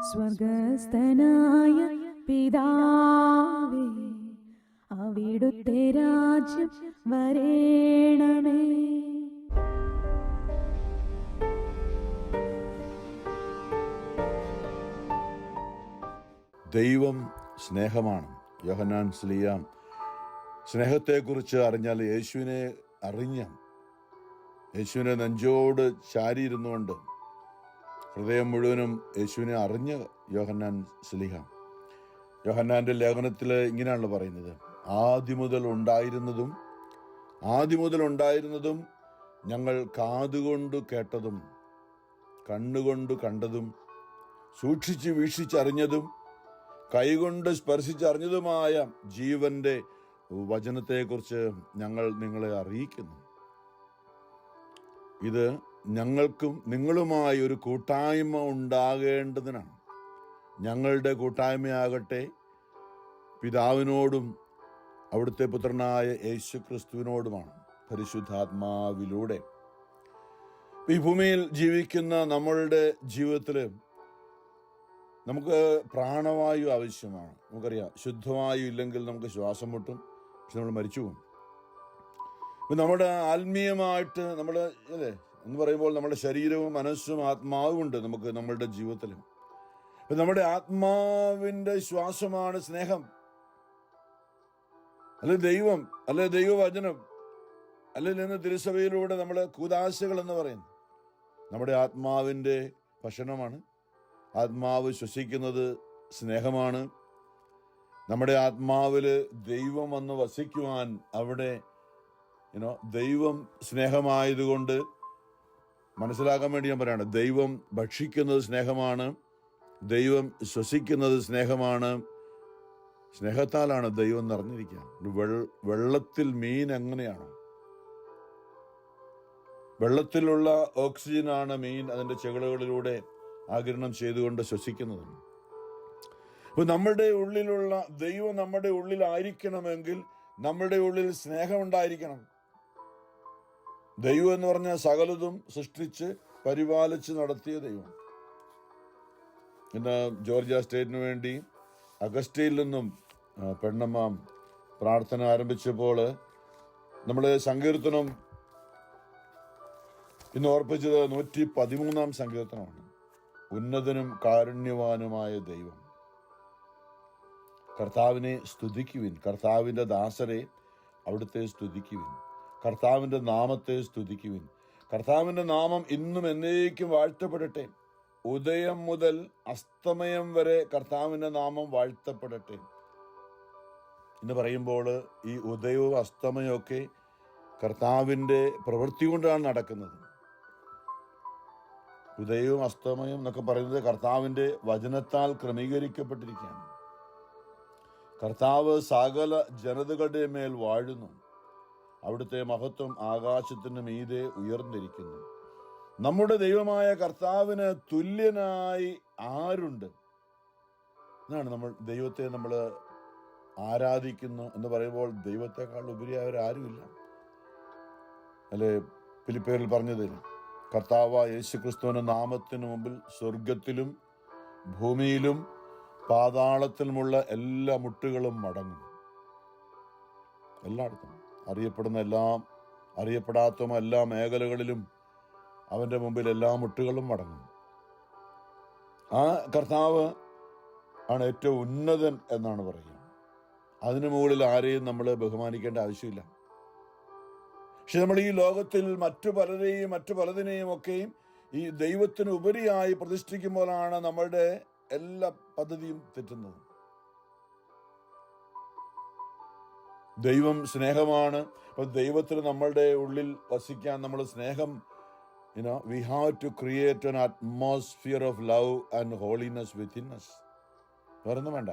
സ്വർഗസ്ഥനായ പിതാവേ, അവിടുത്തെ രാജ്യം വരേണമേ. ദൈവം സ്നേഹമാണ്. യോഹന്നാൻ സ്ലീഹ സ്നേഹത്തെക്കുറിച്ച് അറിഞ്ഞാൽ യേശുവിനെ നെഞ്ചോട് ചാരിയിരുന്നുകൊണ്ട് ഹൃദയം മുഴുവനും യേശുവിനെ അറിഞ്ഞ യോഹന്നാൻ സ്ലീഹ യോഹന്നാന്റെ ലേഖനത്തിൽ ഇങ്ങനെയാണല്ലോ പറയുന്നത്: ആദ്യം മുതൽ ഉണ്ടായിരുന്നതും ഞങ്ങൾ കാതുകൊണ്ട് കേട്ടതും കണ്ണുകൊണ്ട് കണ്ടതും സൂക്ഷിച്ച് വീക്ഷിച്ചറിഞ്ഞതും കൈകൊണ്ട് സ്പർശിച്ചറിഞ്ഞതുമായ ജീവന്റെ വചനത്തെക്കുറിച്ച് ഞങ്ങൾ നിങ്ങളെ അറിയിക്കുന്നു. ഇത് ഞങ്ങൾക്കും നിങ്ങളുമായി ഒരു കൂട്ടായ്മ ഉണ്ടാകേണ്ടതിനാണ്. ഞങ്ങളുടെ കൂട്ടായ്മയാകട്ടെ പിതാവിനോടും അവിടുത്തെ പുത്രനായ യേശു ക്രിസ്തുവിനോടുമാണ്, പരിശുദ്ധാത്മാവിലൂടെ. ഈ ഭൂമിയിൽ ജീവിക്കുന്ന നമ്മളുടെ ജീവിതത്തിൽ നമുക്ക് പ്രാണവായു ആവശ്യമാണ്. നമുക്കറിയാം, ശുദ്ധവായു ഇല്ലെങ്കിൽ നമുക്ക് ശ്വാസം മുട്ടും, പക്ഷെ നമ്മൾ മരിച്ചു പോകും. ഇപ്പം നമ്മുടെ ആത്മീയമായിട്ട് എന്ന് പറയുമ്പോൾ നമ്മുടെ ശരീരവും മനസ്സും ആത്മാവും ഉണ്ട് നമുക്ക് നമ്മളുടെ ജീവിതത്തിൽ. ഇപ്പം നമ്മുടെ ആത്മാവിൻ്റെ ശ്വാസമാണ് സ്നേഹം, അല്ലെ ദൈവം, അല്ലെ ദൈവവചനം, അല്ലെങ്കിൽ ഇന്ന് തിരുസഭയിലൂടെ നമ്മൾ കൂദാശകൾ എന്ന് പറയുന്നു. നമ്മുടെ ആത്മാവിൻ്റെ ഭക്ഷണമാണ്. ആത്മാവ് ശ്വസിക്കുന്നത് സ്നേഹമാണ്. നമ്മുടെ ആത്മാവിൽ ദൈവം വന്ന് വസിക്കുവാൻ അവിടെ ദൈവം സ്നേഹമായതുകൊണ്ട് മനസ്സിലാക്കാൻ വേണ്ടി ഞാൻ പറയാണ്, ദൈവം ഭക്ഷിക്കുന്നത് സ്നേഹമാണ്, ദൈവം ശ്വസിക്കുന്നത് സ്നേഹമാണ്. സ്നേഹത്താലാണ് ദൈവം നിറഞ്ഞിരിക്കുക. വെള്ളത്തിൽ മീൻ എങ്ങനെയാണോ, വെള്ളത്തിലുള്ള ഓക്സിജനാണ് മീൻ അതിൻ്റെ ചെകിളുകളിലൂടെ ആഗിരണം ചെയ്തുകൊണ്ട് ശ്വസിക്കുന്നത്. അപ്പോൾ നമ്മുടെ ഉള്ളിലുള്ള ദൈവം നമ്മുടെ ഉള്ളിലായിരിക്കണമെങ്കിൽ നമ്മുടെ ഉള്ളിൽ സ്നേഹമുണ്ടായിരിക്കണം. ദൈവം എന്ന് പറഞ്ഞാൽ സകലതും സൃഷ്ടിച്ച് പരിപാലിച്ച് നടത്തിയ ദൈവം. ഇന്ന് ജോർജിയ സ്റ്റേറ്റിന് വേണ്ടി അഗസ്റ്റയിൽ നിന്നും പെണ്ണമ്മ പ്രാർത്ഥന ആരംഭിച്ചപ്പോൾ നമ്മൾ സങ്കീർത്തനം ഇന്ന് ഓർപ്പിച്ചത് 113 സങ്കീർത്തനമാണ്. ഉന്നതനും കാരുണ്യവാനുമായ ദൈവം, കർത്താവിനെ സ്തുതിക്കുവിൻ, കർത്താവിൻ്റെ ദാസരെ അവിടുത്തെ സ്തുതിക്കുവിൻ, കർത്താവിൻ്റെ നാമത്തെ സ്തുതിക്കുവിൻ. കർത്താവിൻ്റെ നാമം ഇന്നും എന്നേക്കും വാഴ്ത്തപ്പെടട്ടെ. ഉദയം മുതൽ അസ്തമയം വരെ കർത്താവിൻ്റെ നാമം വാഴ്ത്തപ്പെടട്ടെ എന്ന് പറയുമ്പോൾ ഈ ഉദയവും അസ്തമയവും ഒക്കെ കർത്താവിൻ്റെ പ്രവൃത്തി കൊണ്ടാണ് നടക്കുന്നത്. ഉദയവും അസ്തമയം എന്നൊക്കെ പറയുന്നത് കർത്താവിൻ്റെ വചനത്താൽ ക്രമീകരിക്കപ്പെട്ടിരിക്കുകയാണ്. കർത്താവ് സകല ജനതകളുടെ മേൽ വാഴുന്നു. അവിടുത്തെ മഹത്വം ആകാശത്തിന് മീതെ ഉയർന്നിരിക്കുന്നു. നമ്മുടെ ദൈവമായ കർത്താവിന് തുല്യനായി ആരുണ്ട് എന്നാണ് ദൈവത്തെ നമ്മൾ ആരാധിക്കുന്നു എന്ന് പറയുമ്പോൾ ദൈവത്തെക്കാൾ ഉപരിയായവരാരുമില്ല. അല്ലെ ഫിലിപ്പിയരിൽ പറഞ്ഞതിൽ കർത്താവായ യേശു ക്രിസ്തുവിന്റെ നാമത്തിന് മുമ്പിൽ സ്വർഗത്തിലും ഭൂമിയിലും പാതാളത്തിലുമുള്ള എല്ലാ മുട്ടുകളും മടങ്ങും. എല്ലായിടത്തും അറിയപ്പെടുന്ന എല്ലാം അറിയപ്പെടാത്ത എല്ലാ മേഖലകളിലും അവൻ്റെ മുമ്പിൽ എല്ലാ മുട്ടുകളും മടങ്ങും. ആ കർത്താവ് ആണ് ഏറ്റവും ഉന്നതൻ എന്നാണ് പറയുക. അതിനു മുകളിൽ ആരെയും നമ്മൾ ബഹുമാനിക്കേണ്ട ആവശ്യമില്ല. പക്ഷെ നമ്മൾ ഈ ലോകത്തിൽ മറ്റു പലതിനെയും ഒക്കെയും ഈ ദൈവത്തിന് ഉപരിയായി പ്രതിഷ്ഠിക്കുമ്പോഴാണ് നമ്മളുടെ എല്ലാ പദ്ധതിയും തെറ്റുന്നത്. ദൈവം സ്നേഹമാണ്. അപ്പൊ ദൈവത്തിന് നമ്മളുടെ ഉള്ളിൽ വസിക്കാൻ നമ്മൾ സ്നേഹം we have to create an atmosphere of love and holiness within us. വേറൊന്നും വേണ്ട.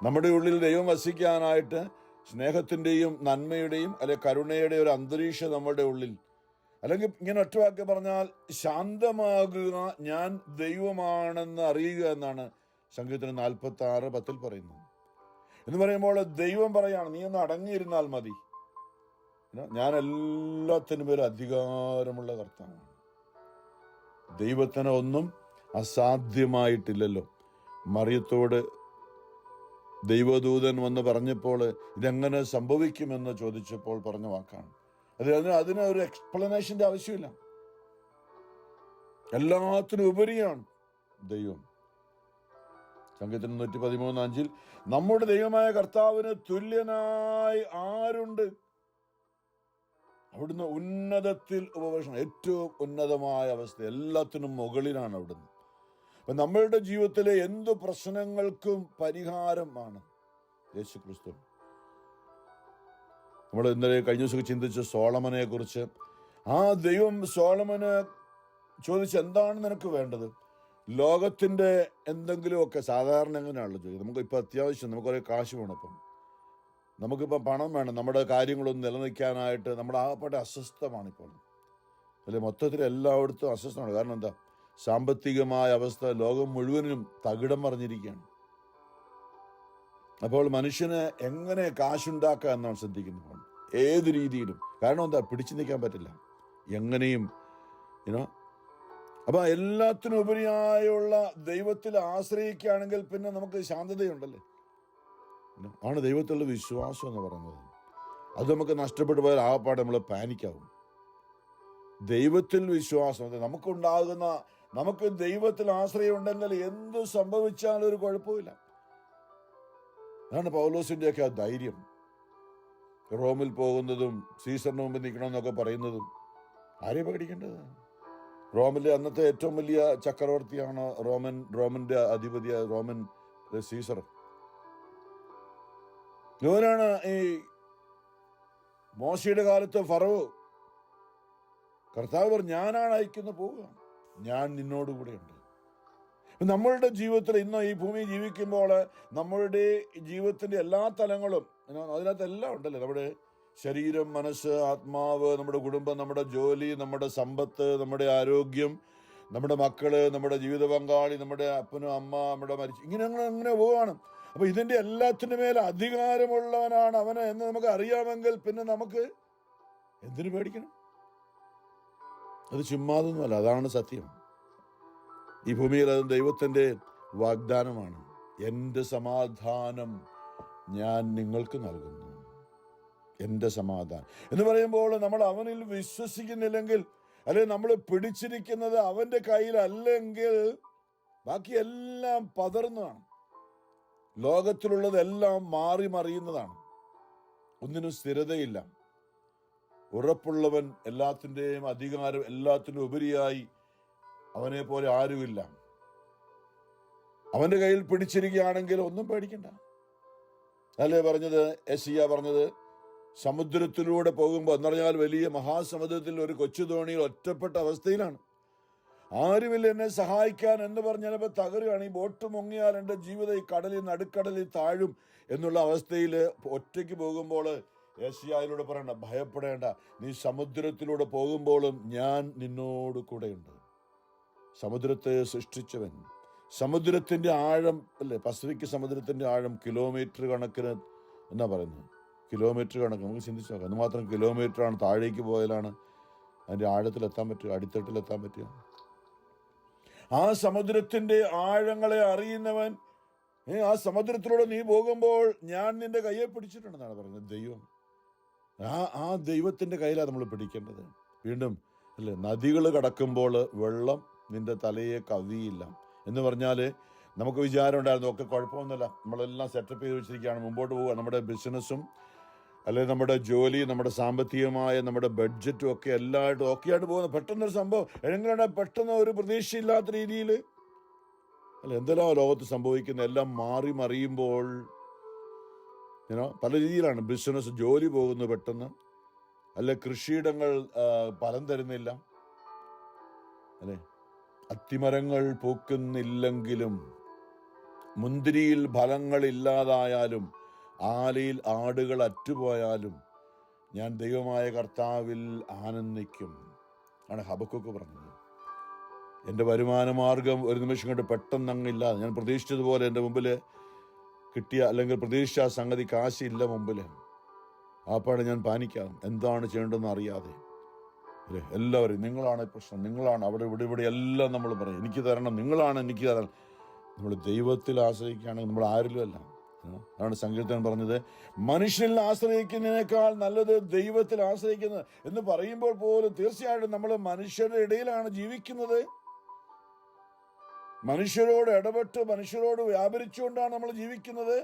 നമ്മുടെ ഉള്ളിൽ ദൈവം വസിക്കാനായിട്ട് സ്നേഹത്തിൻ്റെയും നന്മയുടെയും അല്ലെ കരുണയുടെയും ഒരു അന്തരീക്ഷം നമ്മുടെ ഉള്ളിൽ, അല്ലെങ്കിൽ ഇങ്ങനെ ഒറ്റ വാക്ക് പറഞ്ഞാൽ ശാന്തമാകുക, ഞാൻ ദൈവമാണെന്ന് അറിയുക എന്നാണ് സങ്കീർത്തനം 46:10 പറയുന്നത്. എന്ന് പറയുമ്പോൾ ദൈവം പറയാണ്, നീ ഒന്ന് അടങ്ങിയിരുന്നാൽ മതി, ഞാൻ എല്ലാത്തിനും മേലും അധികാരമുള്ള കർത്താവാണ്. ദൈവത്തിന് ഒന്നും അസാധ്യമായിട്ടില്ലല്ലോ. മറിയത്തോട് ദൈവദൂതൻ വന്ന് പറഞ്ഞപ്പോൾ ഇതെങ്ങനെ സംഭവിക്കുമെന്ന് ചോദിച്ചപ്പോൾ പറഞ്ഞ വാക്കാണ്. അതിന് ഒരു എക്സ്പ്ലനേഷന്റെ ആവശ്യമില്ല. എല്ലാത്തിനും ഉപരിയാണ് ദൈവം. സംഗീതം 113:5 നമ്മുടെ ദൈവമായ കർത്താവിന് തുല്യനായി ആരുണ്ട്? അവിടുന്ന് ഉന്നതത്തിൽ ഉപവേഷണം, ഏറ്റവും ഉന്നതമായ അവസ്ഥ, എല്ലാത്തിനും മുകളിലാണ് അവിടുന്ന്. അപ്പൊ നമ്മളുടെ ജീവിതത്തിലെ എന്തു പ്രശ്നങ്ങൾക്കും പരിഹാരമാണ് യേശു ക്രിസ്തു. നമ്മൾ ഇന്നലെ കഴിഞ്ഞ ദിവസം ചിന്തിച്ച സോളമനെ കുറിച്ച്. ആ ദൈവം സോളമന് ചോദിച്ച് എന്താണ് നിനക്ക് വേണ്ടത്? ലോകത്തിന്റെ എന്തെങ്കിലുമൊക്കെ സാധാരണ എങ്ങനെയാണല്ലോ ചോദിക്കുന്നത്. നമുക്കിപ്പോൾ അത്യാവശ്യം നമുക്ക് കുറേ കാശ് വേണം. ഇപ്പം നമുക്കിപ്പോൾ പണം വേണം നമ്മുടെ കാര്യങ്ങളൊന്നും നിലനിൽക്കാനായിട്ട്. നമ്മുടെ ആകപ്പാടെ അസ്വസ്ഥമാണിപ്പോൾ. അല്ലെ, മൊത്തത്തിൽ എല്ലായിടത്തും അസ്വസ്ഥമാണ്. കാരണം എന്താ? സാമ്പത്തികമായ അവസ്ഥ ലോകം മുഴുവനും തകിടം മറിഞ്ഞിരിക്കുകയാണ്. അപ്പോൾ മനുഷ്യന് എങ്ങനെ കാശുണ്ടാക്കുക എന്നാണ് ശ്രദ്ധിക്കുന്നത്, ഏത് രീതിയിലും. കാരണം എന്താ? പിടിച്ചു നിൽക്കാൻ പറ്റില്ല എങ്ങനെയും. അപ്പൊ എല്ലാത്തിനും ഉപരിയായുള്ള ദൈവത്തിൽ ആശ്രയിക്കുകയാണെങ്കിൽ പിന്നെ നമുക്ക് ശാന്തതയുണ്ടല്ലേ. ആണ് ദൈവത്തിലുള്ള വിശ്വാസം എന്ന് പറയുന്നത്. അത് നമുക്ക് നഷ്ടപ്പെട്ടു പോയാൽ ആകപ്പാടെ നമ്മൾ പാനിക്കാവും. ദൈവത്തിൽ വിശ്വാസം നമുക്ക് ദൈവത്തിൽ ആശ്രയം ഉണ്ടെങ്കിൽ എന്തു സംഭവിച്ചാലും ഒരു കുഴപ്പമില്ല. അതാണ് പൗലോസിന്റെയൊക്കെ ആ ധൈര്യം. റോമിൽ പോകുന്നതും സീസറിന് മുമ്പ് നിൽക്കണമെന്നൊക്കെ പറയുന്നതും. ആരെയും പേടിക്കേണ്ടത്? റോമിലെ അന്നത്തെ ഏറ്റവും വലിയ ചക്രവർത്തിയാണ് റോമന്റെ അധിപതി റോമൻ സീസർ. ഇവനാണ് ഈ മോശയുടെ കാലത്ത് ഫറവോ. കർത്താവ് പറഞ്ഞു, ഞാനാണ് അയക്കുന്ന, പോവുക, ഞാൻ നിന്നോട് കൂടെയുണ്ട്. നമ്മളുടെ ജീവിതത്തിൽ ഇന്ന് ഈ ഭൂമി ജീവിക്കുമ്പോൾ നമ്മളുടെ ജീവിതത്തിന്റെ എല്ലാ തലങ്ങളും അതിനകത്ത് എല്ലാം ഉണ്ടല്ലേ. നമ്മുടെ ശരീരം, മനസ്സ്, ആത്മാവ്, നമ്മുടെ കുടുംബം, നമ്മുടെ ജോലി, നമ്മുടെ സമ്പത്ത്, നമ്മുടെ ആരോഗ്യം, നമ്മുടെ മക്കള്, നമ്മുടെ ജീവിത പങ്കാളി, നമ്മുടെ അപ്പനും അമ്മ, നമ്മുടെ ഇങ്ങനെ പോവുകയാണ്. അപ്പൊ ഇതിന്റെ എല്ലാത്തിനു മേൽ അധികാരമുള്ളവനാണ് അവന് എന്ന് നമുക്ക് അറിയാമെങ്കിൽ പിന്നെ നമുക്ക് എന്തിനു പേടിക്കണം? അത് ചുമ്മാതൊന്നുമല്ല, അതാണ് സത്യം. ഈ ഭൂമിയിൽ അത് ദൈവത്തിന്റെ വാഗ്ദാനമാണ്. എൻ്റെ സമാധാനം ഞാൻ നിങ്ങൾക്ക് നൽകുന്നു, എൻ്റെ സമാധാനം എന്ന് പറയുമ്പോൾ നമ്മൾ അവനിൽ വിശ്വസിക്കുന്നില്ലെങ്കിൽ, അല്ലെങ്കിൽ നമ്മൾ പിടിച്ചിരിക്കുന്നത് അവന്റെ കയ്യിലല്ലെങ്കിൽ ബാക്കി എല്ലാം പതറുന്നതാണ്. ലോകത്തിലുള്ളതെല്ലാം മാറി മറിയുന്നതാണ്. ഒന്നിനും സ്ഥിരതയില്ല. ഉറപ്പുള്ളവൻ, എല്ലാത്തിൻ്റെയും അധികാരം, എല്ലാത്തിനും ഉപരിയായി അവനെ പോലെ ആരുമില്ല. അവന്റെ കയ്യിൽ പിടിച്ചിരിക്കുകയാണെങ്കിൽ ഒന്നും പേടിക്കണ്ട. അല്ലേ പറഞ്ഞത്, യെശയ്യാ പറഞ്ഞത്, സമുദ്രത്തിലൂടെ പോകുമ്പോൾ എന്ന് പറഞ്ഞാൽ വലിയ മഹാസമുദ്രത്തിൽ ഒരു കൊച്ചു തോണിയിൽ ഒറ്റപ്പെട്ട അവസ്ഥയിലാണ്. ആരുമില്ല എന്നെ സഹായിക്കാൻ എന്ന് പറഞ്ഞാൽ ഇപ്പോൾ തകരുകയാണ്. ഈ ബോട്ട് മുങ്ങിയാൽ എൻ്റെ ജീവിതം ഈ കടലിൽ നടുക്കടലിൽ താഴും എന്നുള്ള അവസ്ഥയിൽ ഒറ്റയ്ക്ക് പോകുമ്പോൾ യെശയ്യായിലൂടെ പറയണ്ട, ഭയപ്പെടേണ്ട, നീ സമുദ്രത്തിലൂടെ പോകുമ്പോഴും ഞാൻ നിന്നോട് കൂടെയുണ്ട്. സമുദ്രത്തെ സൃഷ്ടിച്ചവൻ, സമുദ്രത്തിന്റെ ആഴം അല്ലേ, പസഫിക് സമുദ്രത്തിന്റെ ആഴം കിലോമീറ്റർ കണക്കിന് എന്നാ പറയുന്നത്. കിലോമീറ്റർ കണക്ക് നമുക്ക് ചിന്തിച്ചു നോക്കാം. അതുമാത്രം കിലോമീറ്ററാണ്. താഴേക്ക് പോയാലാണ് അതിൻ്റെ ആഴത്തിലെത്താൻ പറ്റുക, അടിത്തട്ടിലെത്താൻ പറ്റുക. ആ സമുദ്രത്തിന്റെ ആഴങ്ങളെ അറിയുന്നവൻ, ആ സമുദ്രത്തിലൂടെ നീ പോകുമ്പോൾ ഞാൻ നിന്റെ കയ്യെ പിടിച്ചിട്ടുണ്ടെന്നാണ് പറയുന്നത് ദൈവം. ആ ദൈവത്തിന്റെ കയ്യിലാണ് നമ്മൾ പിടിക്കേണ്ടത്. വീണ്ടും അല്ലേ, നദികൾ കടക്കുമ്പോൾ വെള്ളം നിന്റെ തലയെ കവിയില്ല എന്ന് പറഞ്ഞാൽ നമുക്ക് വിചാരം ഉണ്ടായിരുന്നു ഒക്കെ കുഴപ്പമൊന്നുമില്ല, നമ്മളെല്ലാം സെറ്റപ്പ് ചെയ്ത് വെച്ചിരിക്കുകയാണ്, മുമ്പോട്ട് പോവുക, നമ്മുടെ ബിസിനസ്സും അല്ലെങ്കിൽ നമ്മുടെ ജോലി, നമ്മുടെ സാമ്പത്തികമായ നമ്മുടെ ബഡ്ജറ്റും ഒക്കെ എല്ലായിട്ടും ഓക്കെയായിട്ട് പോകുന്നത്. പെട്ടെന്നൊരു സംഭവം എങ്ങനെയാണ്, പെട്ടെന്ന് ഒരു പ്രതീക്ഷയില്ലാത്ത രീതിയിൽ അല്ല എന്തെല്ലാം ലോകത്ത് സംഭവിക്കുന്നത്, എല്ലാം മാറി മറിയുമ്പോൾ പല രീതിയിലാണ്. ബിസിനസ്, ജോലി പോകുന്നു പെട്ടെന്ന്, അല്ലെ കൃഷിയിടങ്ങൾ ഫലം തരുന്നില്ല, അല്ലെ അത്തിമരങ്ങൾ പൂക്കുന്നില്ലെങ്കിലും, മുന്തിരിയിൽ ഫലങ്ങൾ ഇല്ലാതായാലും, ആലയിൽ ആടുകൾ അറ്റുപോയാലും ഞാൻ ദൈവമായ കർത്താവിൽ ആനന്ദിക്കും ആണ് ഹബക്കൂക്ക് പറഞ്ഞത്. എൻ്റെ വരുമാന മാർഗം ഒരു നിമിഷം കൊണ്ട് പെട്ടെന്ന് അങ്ങില്ലാതെ, ഞാൻ പ്രതീക്ഷിച്ചതുപോലെ എൻ്റെ മുമ്പിൽ കിട്ടിയ അല്ലെങ്കിൽ പ്രതീക്ഷിച്ച സംഗതി കാശില്ല മുമ്പിൽ, ആപ്പാടെ ഞാൻ പാനിക്കാം, എന്താണ് ചെയ്യേണ്ടതെന്ന് അറിയാതെ. അല്ലേ? എല്ലാവരും നിങ്ങളാണ് പ്രശ്നം, നിങ്ങളാണ് അവിടെ ഇവിടെ എല്ലാം നമ്മൾ പറയും എനിക്ക് തരണം, നിങ്ങളാണ് എനിക്ക് തരണം. നമ്മൾ ദൈവത്തിൽ ആശ്രയിക്കുകയാണെങ്കിൽ നമ്മൾ ആരിലും അല്ല. അതാണ് സങ്കീർത്തനം പറഞ്ഞത്, മനുഷ്യനിൽ ആശ്രയിക്കുന്നതിനേക്കാൾ നല്ലത് ദൈവത്തിൽ ആശ്രയിക്കുന്നത് എന്ന് പറയുമ്പോൾ പോലും തീർച്ചയായിട്ടും നമ്മൾ മനുഷ്യരുടെ ഇടയിലാണ് ജീവിക്കുന്നത്. മനുഷ്യരോട് ഇടപെട്ട് മനുഷ്യരോട് വ്യാപരിച്ചുകൊണ്ടാണ് നമ്മൾ ജീവിക്കുന്നത്.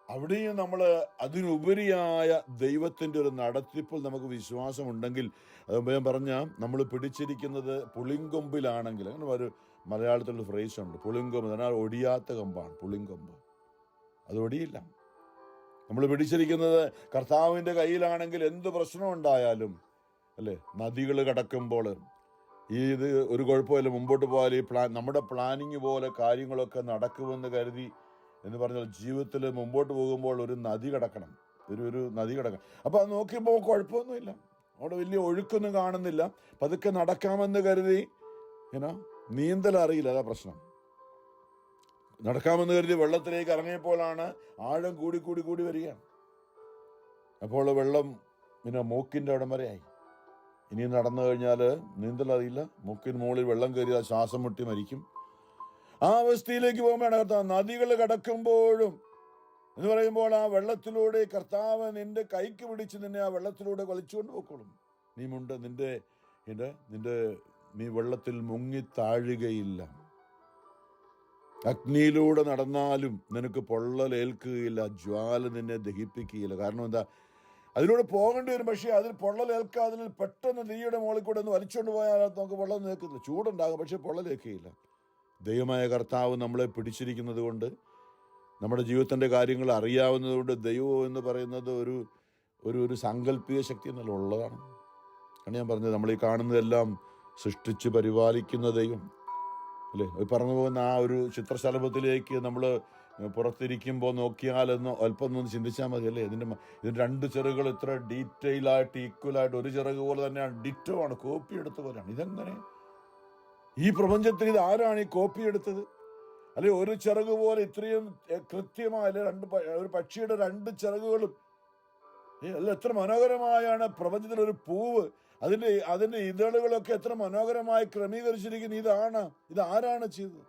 അവിടെയും നമ്മൾ അതിനുപരിയായ ദൈവത്തിൻ്റെ ഒരു നടത്തിപ്പിൽ നമുക്ക് വിശ്വാസമുണ്ടെങ്കിൽ, അത് ഞാൻ പറഞ്ഞ നമ്മൾ പിടിച്ചിരിക്കുന്നത് പുളിങ്കൊമ്പിലാണെങ്കിൽ, അങ്ങനെ ഒരു മലയാളത്തിലുള്ള ഫ്രേസ് ഉണ്ട്, പുളിങ്കൊമ്പ്. എന്നാൽ ഒടിയാത്ത കൊമ്പാണ് പുളിങ്കൊമ്പ്, അത് ഒടിയില്ല. നമ്മൾ പിടിച്ചിരിക്കുന്നത് കർത്താവിൻ്റെ കയ്യിലാണെങ്കിൽ എന്ത് പ്രശ്നം ഉണ്ടായാലും, അല്ലേ, നദികൾ കടക്കുമ്പോൾ ഇത് ഒരു കുഴപ്പമില്ല, മുമ്പോട്ട് പോയാൽ ഈ നമ്മുടെ പ്ലാനിങ് പോലെ കാര്യങ്ങളൊക്കെ നടക്കുമെന്ന് കരുതി എന്ന് പറഞ്ഞാൽ ജീവിതത്തിൽ മുമ്പോട്ട് പോകുമ്പോൾ ഒരു നദി കടക്കണം, ഒരു നദി കടക്കണം. അപ്പോൾ അത് നോക്കിയപ്പോൾ കുഴപ്പമൊന്നുമില്ല, അവിടെ വലിയ ഒഴുക്കൊന്നും കാണുന്നില്ല, പതുക്കെ നടക്കാമെന്ന് കരുതി നീന്തൽ അറിയില്ല, അതാ പ്രശ്നം. നടക്കാമെന്ന് കരുതി വെള്ളത്തിലേക്ക് ഇറങ്ങിയപ്പോഴാണ് ആഴം കൂടി വരികയാണ്. അപ്പോൾ വെള്ളം മൂക്കിൻ്റെ അവിടം വരെയായി. ഇനി നടന്നു കഴിഞ്ഞാൽ നീന്തൽ അറിയില്ല, മൂക്കിന് മുകളിൽ വെള്ളം കയറിയാൽ ശ്വാസം മുട്ടി മരിക്കും. ആ അവസ്ഥയിലേക്ക് പോകുമ്പോഴാണ് കർത്താവ് നദികൾ കടക്കുമ്പോഴും എന്ന് പറയുമ്പോൾ ആ വെള്ളത്തിലൂടെ കർത്താവ് നിന്റെ കൈക്ക് പിടിച്ച് നിന്നെ ആ വെള്ളത്തിലൂടെ വലിച്ചുകൊണ്ട് പോയിക്കോളും. നീ വെള്ളത്തിൽ മുങ്ങി താഴുകയില്ല. അഗ്നിയിലൂടെ നടന്നാലും നിനക്ക് പൊള്ളലേൽക്കുകയില്ല, ജ്വാല നിന്നെ ദഹിപ്പിക്കുകയില്ല. കാരണം എന്താ? അതിലൂടെ പോകേണ്ടി വരും, പക്ഷേ അതിൽ പൊള്ളലേൽക്കാതെ പെട്ടെന്ന് തീയുടെ മുകളിൽ കൂടെ ഒന്ന് വലിച്ചുകൊണ്ട് പോയാൽ നമുക്ക് പൊള്ളൽ നിൽക്കില്ല, ചൂടുണ്ടാകും, പക്ഷെ പൊള്ളലേൽക്കുകയില്ല. ദൈവമായ കർത്താവ് നമ്മളെ പിടിച്ചിരിക്കുന്നത് കൊണ്ട്, നമ്മുടെ ജീവിതത്തിൻ്റെ കാര്യങ്ങൾ അറിയാവുന്നതുകൊണ്ട് ദൈവം എന്ന് പറയുന്നത് ഒരു സാങ്കല്പിക ശക്തി എന്നല്ല ഉള്ളതാണ്. ആണ് ഞാൻ പറഞ്ഞത്, നമ്മൾ ഈ കാണുന്നതെല്ലാം സൃഷ്ടിച്ച് പരിപാലിക്കുന്ന ദൈവം, അല്ലേ? പറഞ്ഞു പോകുന്ന ആ ഒരു ചിത്രശലഭത്തിലേക്ക് നമ്മൾ പുറത്തിരിക്കുമ്പോൾ നോക്കിയാലെന്ന് അല്പം ഒന്ന് ചിന്തിച്ചാൽ മതി, അല്ലേ? ഇതിൻ്റെ രണ്ട് ചിറകുകൾ ഇത്ര ഡീറ്റെയിലായിട്ട് ഈക്വലായിട്ട് ഒരു ചിറക് പോലെ തന്നെയാണ്, ഡിറ്റോ ആണ്, കോപ്പി എടുത്ത പോലെയാണ്. ഇതെങ്ങനെ ഈ പ്രപഞ്ചത്തിൽ ഇത് ആരാണ് ഈ കോപ്പി എടുത്തത്? അല്ലെ, ഒരു ചിറക് പോലെ ഇത്രയും കൃത്യമായ ഒരു പക്ഷിയുടെ രണ്ട് ചിറകുകളും അല്ല, എത്ര മനോഹരമായാണ് പ്രപഞ്ചത്തിൽ ഒരു പൂവ്, അതിന്റെ ഇതളുകളൊക്കെ എത്ര മനോഹരമായി ക്രമീകരിച്ചിരിക്കുന്നത്. ഇതാരാണ് ചെയ്തത്?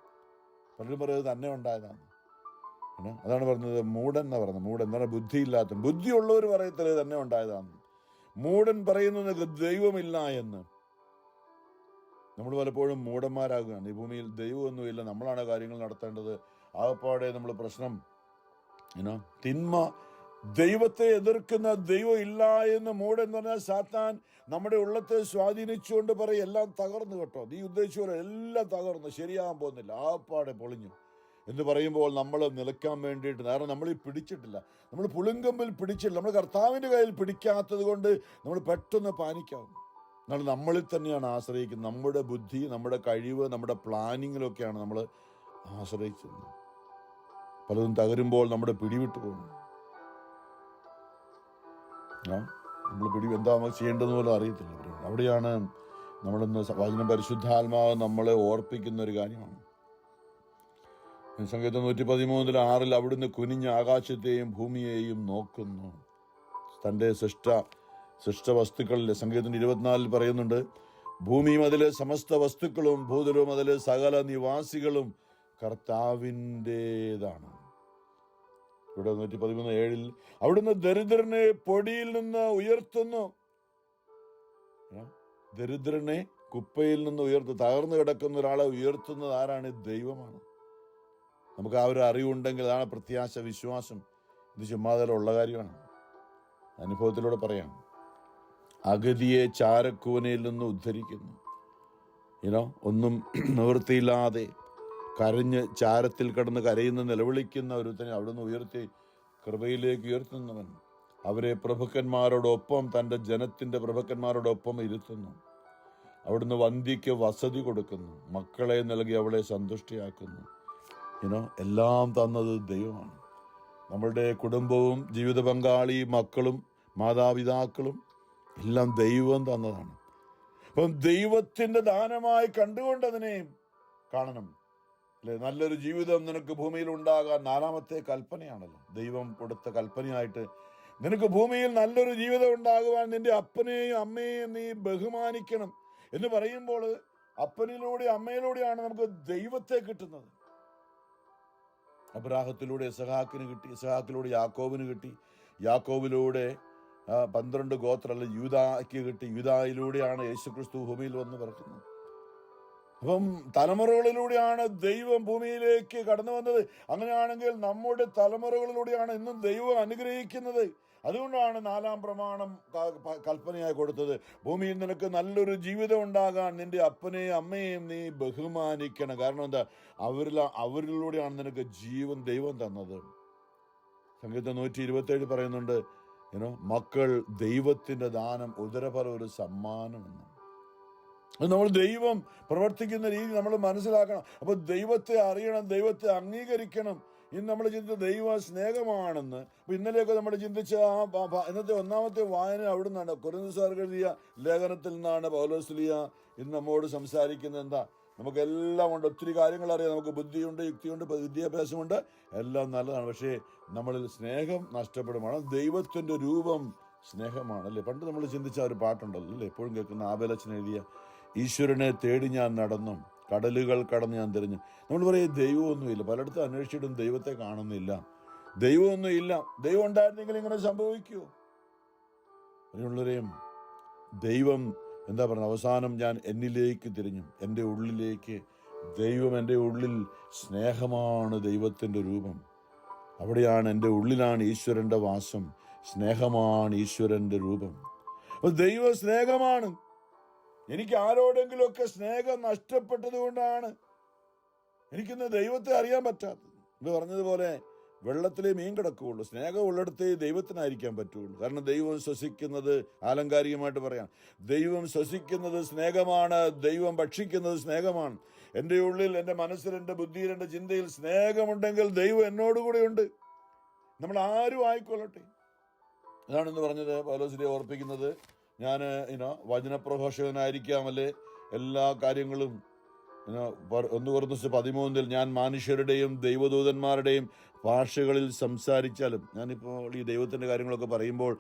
പലരും പറയുന്നത് തന്നെ ഉണ്ടായതാണ്. അതാണ് പറഞ്ഞത് മൂടൻ എന്നാ പറയുന്നത്. മൂടൻ എന്ന് പറഞ്ഞാൽ ബുദ്ധിയില്ലാത്ത, ബുദ്ധിയുള്ളവർ പറയത്തില്ല തന്നെ ഉണ്ടായതാണ്. മൂടൻ പറയുന്നത് ദൈവമില്ല എന്ന്. നമ്മൾ പലപ്പോഴും മൂടന്മാരാകുകയാണ്. ഈ ഭൂമിയിൽ ദൈവമൊന്നുമില്ല, നമ്മളാണ് കാര്യങ്ങൾ നടത്തേണ്ടത്. ആകപ്പാടെ നമ്മൾ പ്രശ്നം തിന്മ, ദൈവത്തെ എതിർക്കുന്ന ദൈവം ഇല്ല എന്ന് മൂടൻ എന്ന് പറഞ്ഞാൽ സാത്താൻ നമ്മുടെ ഉള്ളത്തെ സ്വാധീനിച്ചുകൊണ്ട് പറയും എല്ലാം തകർന്നു കേട്ടോ, നീ ഉദ്ദേശിച്ച പോലെ എല്ലാം തകർന്നു, ശരിയാകാൻ പോകുന്നില്ല, ആപ്പാടെ പൊളിഞ്ഞു എന്ന് പറയുമ്പോൾ നമ്മൾ നിലയ്ക്കാൻ വേണ്ടിയിട്ട്, കാരണം നമ്മൾ ഈ പിടിച്ചിട്ടില്ല, നമ്മൾ പുളിങ്കൊമ്പിൽ പിടിച്ചില്ല, നമ്മൾ കർത്താവിൻ്റെ കയ്യിൽ പിടിക്കാത്തത് കൊണ്ട് നമ്മൾ പെട്ടെന്ന് പാനിക്കാവും. എന്നാൽ നമ്മളിൽ തന്നെയാണ് ആശ്രയിക്കുന്നത്. നമ്മുടെ ബുദ്ധി, നമ്മുടെ കഴിവ്, നമ്മുടെ പ്ലാനിങ്ങിലൊക്കെയാണ് നമ്മൾ ആശ്രയിക്കുന്നത്. പലതും തകരുമ്പോൾ നമ്മുടെ പിടിവിട്ട് പോകുന്നു. നമ്മൾ എന്താ ചെയ്യേണ്ടതെന്ന് പോലും അറിയത്തില്ല. അവിടെയാണ് നമ്മളിന്ന് വചനം, പരിശുദ്ധാത്മാവ് നമ്മളെ ഓർപ്പിക്കുന്ന ഒരു കാര്യമാണ്. സംഗീതം 113:6 അവിടുന്ന് കുനിഞ്ഞ ആകാശത്തെയും ഭൂമിയെയും നോക്കുന്നു. തൻ്റെ സൃഷ്ടവസ്തുക്കളിലെ സംഗീതം 24 പറയുന്നുണ്ട്, ഭൂമിയും അതിലെ സമസ്ത വസ്തുക്കളും ഭൂതലവും അതിലെ സകല നിവാസികളും കർത്താവിൻ്റെതാണ്. ഇവിടെ 113:7 അവിടുന്ന് ദരിദ്രനെ പൊടിയിൽ നിന്ന് ഉയർത്തുന്നു. ദരിദ്രനെ കുപ്പയിൽ നിന്ന് തകർന്നു കിടക്കുന്ന ഒരാളെ ഉയർത്തുന്നത് ആരാണ്? ദൈവമാണ്. നമുക്ക് ആ ഒരു അറിവുണ്ടെങ്കിൽ അതാണ് പ്രത്യാശ, വിശ്വാസം. ഇത് ചുമ്മാതലുള്ള കാര്യമാണ്, അനുഭവത്തിലൂടെ പറയാം. അഗതിയെ ചാരക്കൂനയിൽ നിന്ന് ഉദ്ധരിക്കുന്നു. ഒന്നും നിവൃത്തിയില്ലാതെ കരഞ്ഞ് ചാരത്തിൽ കിടന്ന് കരയുന്ന നിലവിളിക്കുന്ന ഒരുത്തനെ അവിടുന്ന് ഉയർത്തി കൃപയിലേക്ക് ഉയർത്തുന്നവൻ. അവരെ പ്രഭുക്കന്മാരോടൊപ്പം, തൻ്റെ ജനത്തിൻ്റെ പ്രഭുക്കന്മാരോടൊപ്പം ഇരുത്തുന്നു. അവിടുന്ന് വന്ധ്യയ്ക്ക് വസതി കൊടുക്കുന്നു, മക്കളെ നൽകി അവളെ സന്തുഷ്ടിയാക്കുന്നു. എല്ലാം തന്നത് ദൈവമാണ്. നമ്മളുടെ കുടുംബവും ജീവിത പങ്കാളിയും മക്കളും മാതാപിതാക്കളും എല്ലാം ദൈവം തന്നതാണ്. അപ്പം ദൈവത്തിൻ്റെ ദാനമായി കണ്ടുകൊണ്ട് അതിനെ കാണണം, അല്ലെ? നല്ലൊരു ജീവിതം നിനക്ക് ഭൂമിയിൽ ഉണ്ടാകാൻ 4ാമത്തെ കൽപ്പനയാണല്ലോ, ദൈവം കൊടുത്ത കൽപ്പനയായിട്ട് നിനക്ക് ഭൂമിയിൽ നല്ലൊരു ജീവിതം ഉണ്ടാകുവാൻ നിന്റെ അപ്പനെയും അമ്മയെയും നീ ബഹുമാനിക്കണം എന്ന് പറയുമ്പോൾ അപ്പനിലൂടെ അമ്മയിലൂടെയാണ് നമുക്ക് ദൈവത്തെ കിട്ടുന്നത്. അബ്രാഹത്തിലൂടെ ഇസഹാക്കിന് കിട്ടി, ഇസഹാക്കിലൂടെ യാക്കോബിന് കിട്ടി, യാക്കോബിലൂടെ 12 ഗോത്രമല്ല യൂദായ്ക്ക് കിട്ടി, യൂദായിലൂടെയാണ് യേശുക്രിസ്തു ഭൂമിയിൽ വന്ന് പിറക്കുന്നത്. അപ്പം തലമുറകളിലൂടെയാണ് ദൈവം ഭൂമിയിലേക്ക് കടന്നു വന്നത്. അങ്ങനെയാണെങ്കിൽ നമ്മുടെ തലമുറകളിലൂടെയാണ് ഇന്നും ദൈവം അനുഗ്രഹിക്കുന്നത്. അതുകൊണ്ടാണ് 4-ാം പ്രമാണം കൽപ്പനയായി കൊടുത്തത്. ഭൂമിയിൽ നിനക്ക് നല്ലൊരു ജീവിതം ഉണ്ടാകാൻ നിന്റെ അപ്പനെയും അമ്മയെയും നീ ബഹുമാനിക്കണം. കാരണം എന്താ? അവരിലൂടെയാണ് നിനക്ക് ജീവൻ ദൈവം തന്നത്. സംഗീതം 127 പറയുന്നുണ്ട്, മക്കൾ ദൈവത്തിന്റെ ദാനം, ഉദരഫല ഒരു സമ്മാനമെന്ന്. നമ്മൾ ദൈവം പ്രവർത്തിക്കുന്ന രീതി നമ്മൾ മനസ്സിലാക്കണം. അപ്പോൾ ദൈവത്തെ അറിയണം, ദൈവത്തെ അംഗീകരിക്കണം. ഇന്ന് നമ്മൾ ചിന്തിച്ച ദൈവ സ്നേഹമാണെന്ന്. അപ്പോൾ ഇന്നലെയൊക്കെ നമ്മൾ ചിന്തിച്ച ഇന്നത്തെ 1-ാമത്തെ വായന അവിടെ നിന്നാണ്, കൊരിന്ത്യർ എഴുതിയ ലേഖനത്തിൽ നിന്നാണ് പൗലോസ്ലീഹ ഇന്ന് നമ്മോട് സംസാരിക്കുന്നത്. എന്താ? നമുക്കെല്ലാം ഉണ്ട്, ഒത്തിരി കാര്യങ്ങൾ അറിയാം, നമുക്ക് ബുദ്ധിയുണ്ട്, യുക്തിയുണ്ട്, വിദ്യാഭ്യാസമുണ്ട്, എല്ലാം നല്ലതാണ്. പക്ഷേ നമ്മളിൽ സ്നേഹം നഷ്ടപ്പെടുമാണ്. ദൈവത്തിൻ്റെ രൂപം സ്നേഹമാണ് അല്ലേ? പണ്ട് നമ്മൾ ചിന്തിച്ച ഒരു പാട്ടുണ്ടല്ലോ അല്ലേ, എപ്പോഴും കേൾക്കുന്ന ആബേലച്ചൻ എഴുതിയ, ഈശ്വരനെ തേടി ഞാൻ നടന്നു, കടലുകൾ കടന്ന് ഞാൻ തിരിഞ്ഞു. നമ്മൾ പറയും ദൈവമൊന്നുമില്ല, പലയിടത്തും അന്വേഷിച്ചിട്ടും ദൈവത്തെ കാണുന്നില്ല. ദൈവമൊന്നും ഇല്ല. ദൈവം ഉണ്ടായിരുന്നെങ്കിൽ ഇങ്ങനെ സംഭവിക്കുമോ? അതിനുള്ളവരെയും ദൈവം എന്താ പറയുക, അവസാനം ഞാൻ എന്നിലേക്ക് തിരിഞ്ഞു, എൻ്റെ ഉള്ളിലേക്ക്. ദൈവം എൻ്റെ ഉള്ളിൽ സ്നേഹമാണ്, ദൈവത്തിൻ്റെ രൂപം അവിടെയാണ്. എൻ്റെ ഉള്ളിലാണ് ഈശ്വരൻ്റെ വാസം, സ്നേഹമാണ് ഈശ്വരൻ്റെ രൂപം. അപ്പോൾ ദൈവ സ്നേഹമാണ്. എനിക്ക് ആരോടെങ്കിലുമൊക്കെ സ്നേഹം നഷ്ടപ്പെട്ടത് കൊണ്ടാണ് എനിക്കിന്ന് ദൈവത്തെ അറിയാൻ പറ്റാത്തത്. ഇത് പറഞ്ഞതുപോലെ വെള്ളത്തിലേ മീൻ കിടക്കുകയുള്ളൂ, സ്നേഹം ഉള്ളിടത്തേ ദൈവത്തിനായിരിക്കാൻ പറ്റുള്ളൂ. കാരണം ദൈവം ശ്വസിക്കുന്നത്, ആലങ്കാരികമായിട്ട് പറയാം, ദൈവം ശ്വസിക്കുന്നത് സ്നേഹമാണ്, ദൈവം ഭക്ഷിക്കുന്നത് സ്നേഹമാണ്. എൻ്റെ ഉള്ളിൽ, എൻ്റെ മനസ്സിൽ, എൻ്റെ ബുദ്ധിയിൽ, എൻ്റെ ചിന്തയിൽ സ്നേഹമുണ്ടെങ്കിൽ ദൈവം എന്നോടുകൂടെ ഉണ്ട്. നമ്മൾ ആരും ആയിക്കൊള്ളട്ടെ. അതാണെന്ന് പറഞ്ഞത് പൗലോസ്ലീഹ ഓർപ്പിക്കുന്നത്. ഞാൻ വചനപ്രഘോഷകനായിരിക്കാമല്ലേ, എല്ലാ കാര്യങ്ങളും 1 കൊരിന്ത്യർ 13 ഞാൻ മനുഷ്യരുടെയും ദൈവദൂതന്മാരുടെയും ഭാഷകളിൽ സംസാരിച്ചാലും, ഞാനിപ്പോൾ ഈ ദൈവത്തിൻ്റെ കാര്യങ്ങളൊക്കെ പറയുമ്പോൾ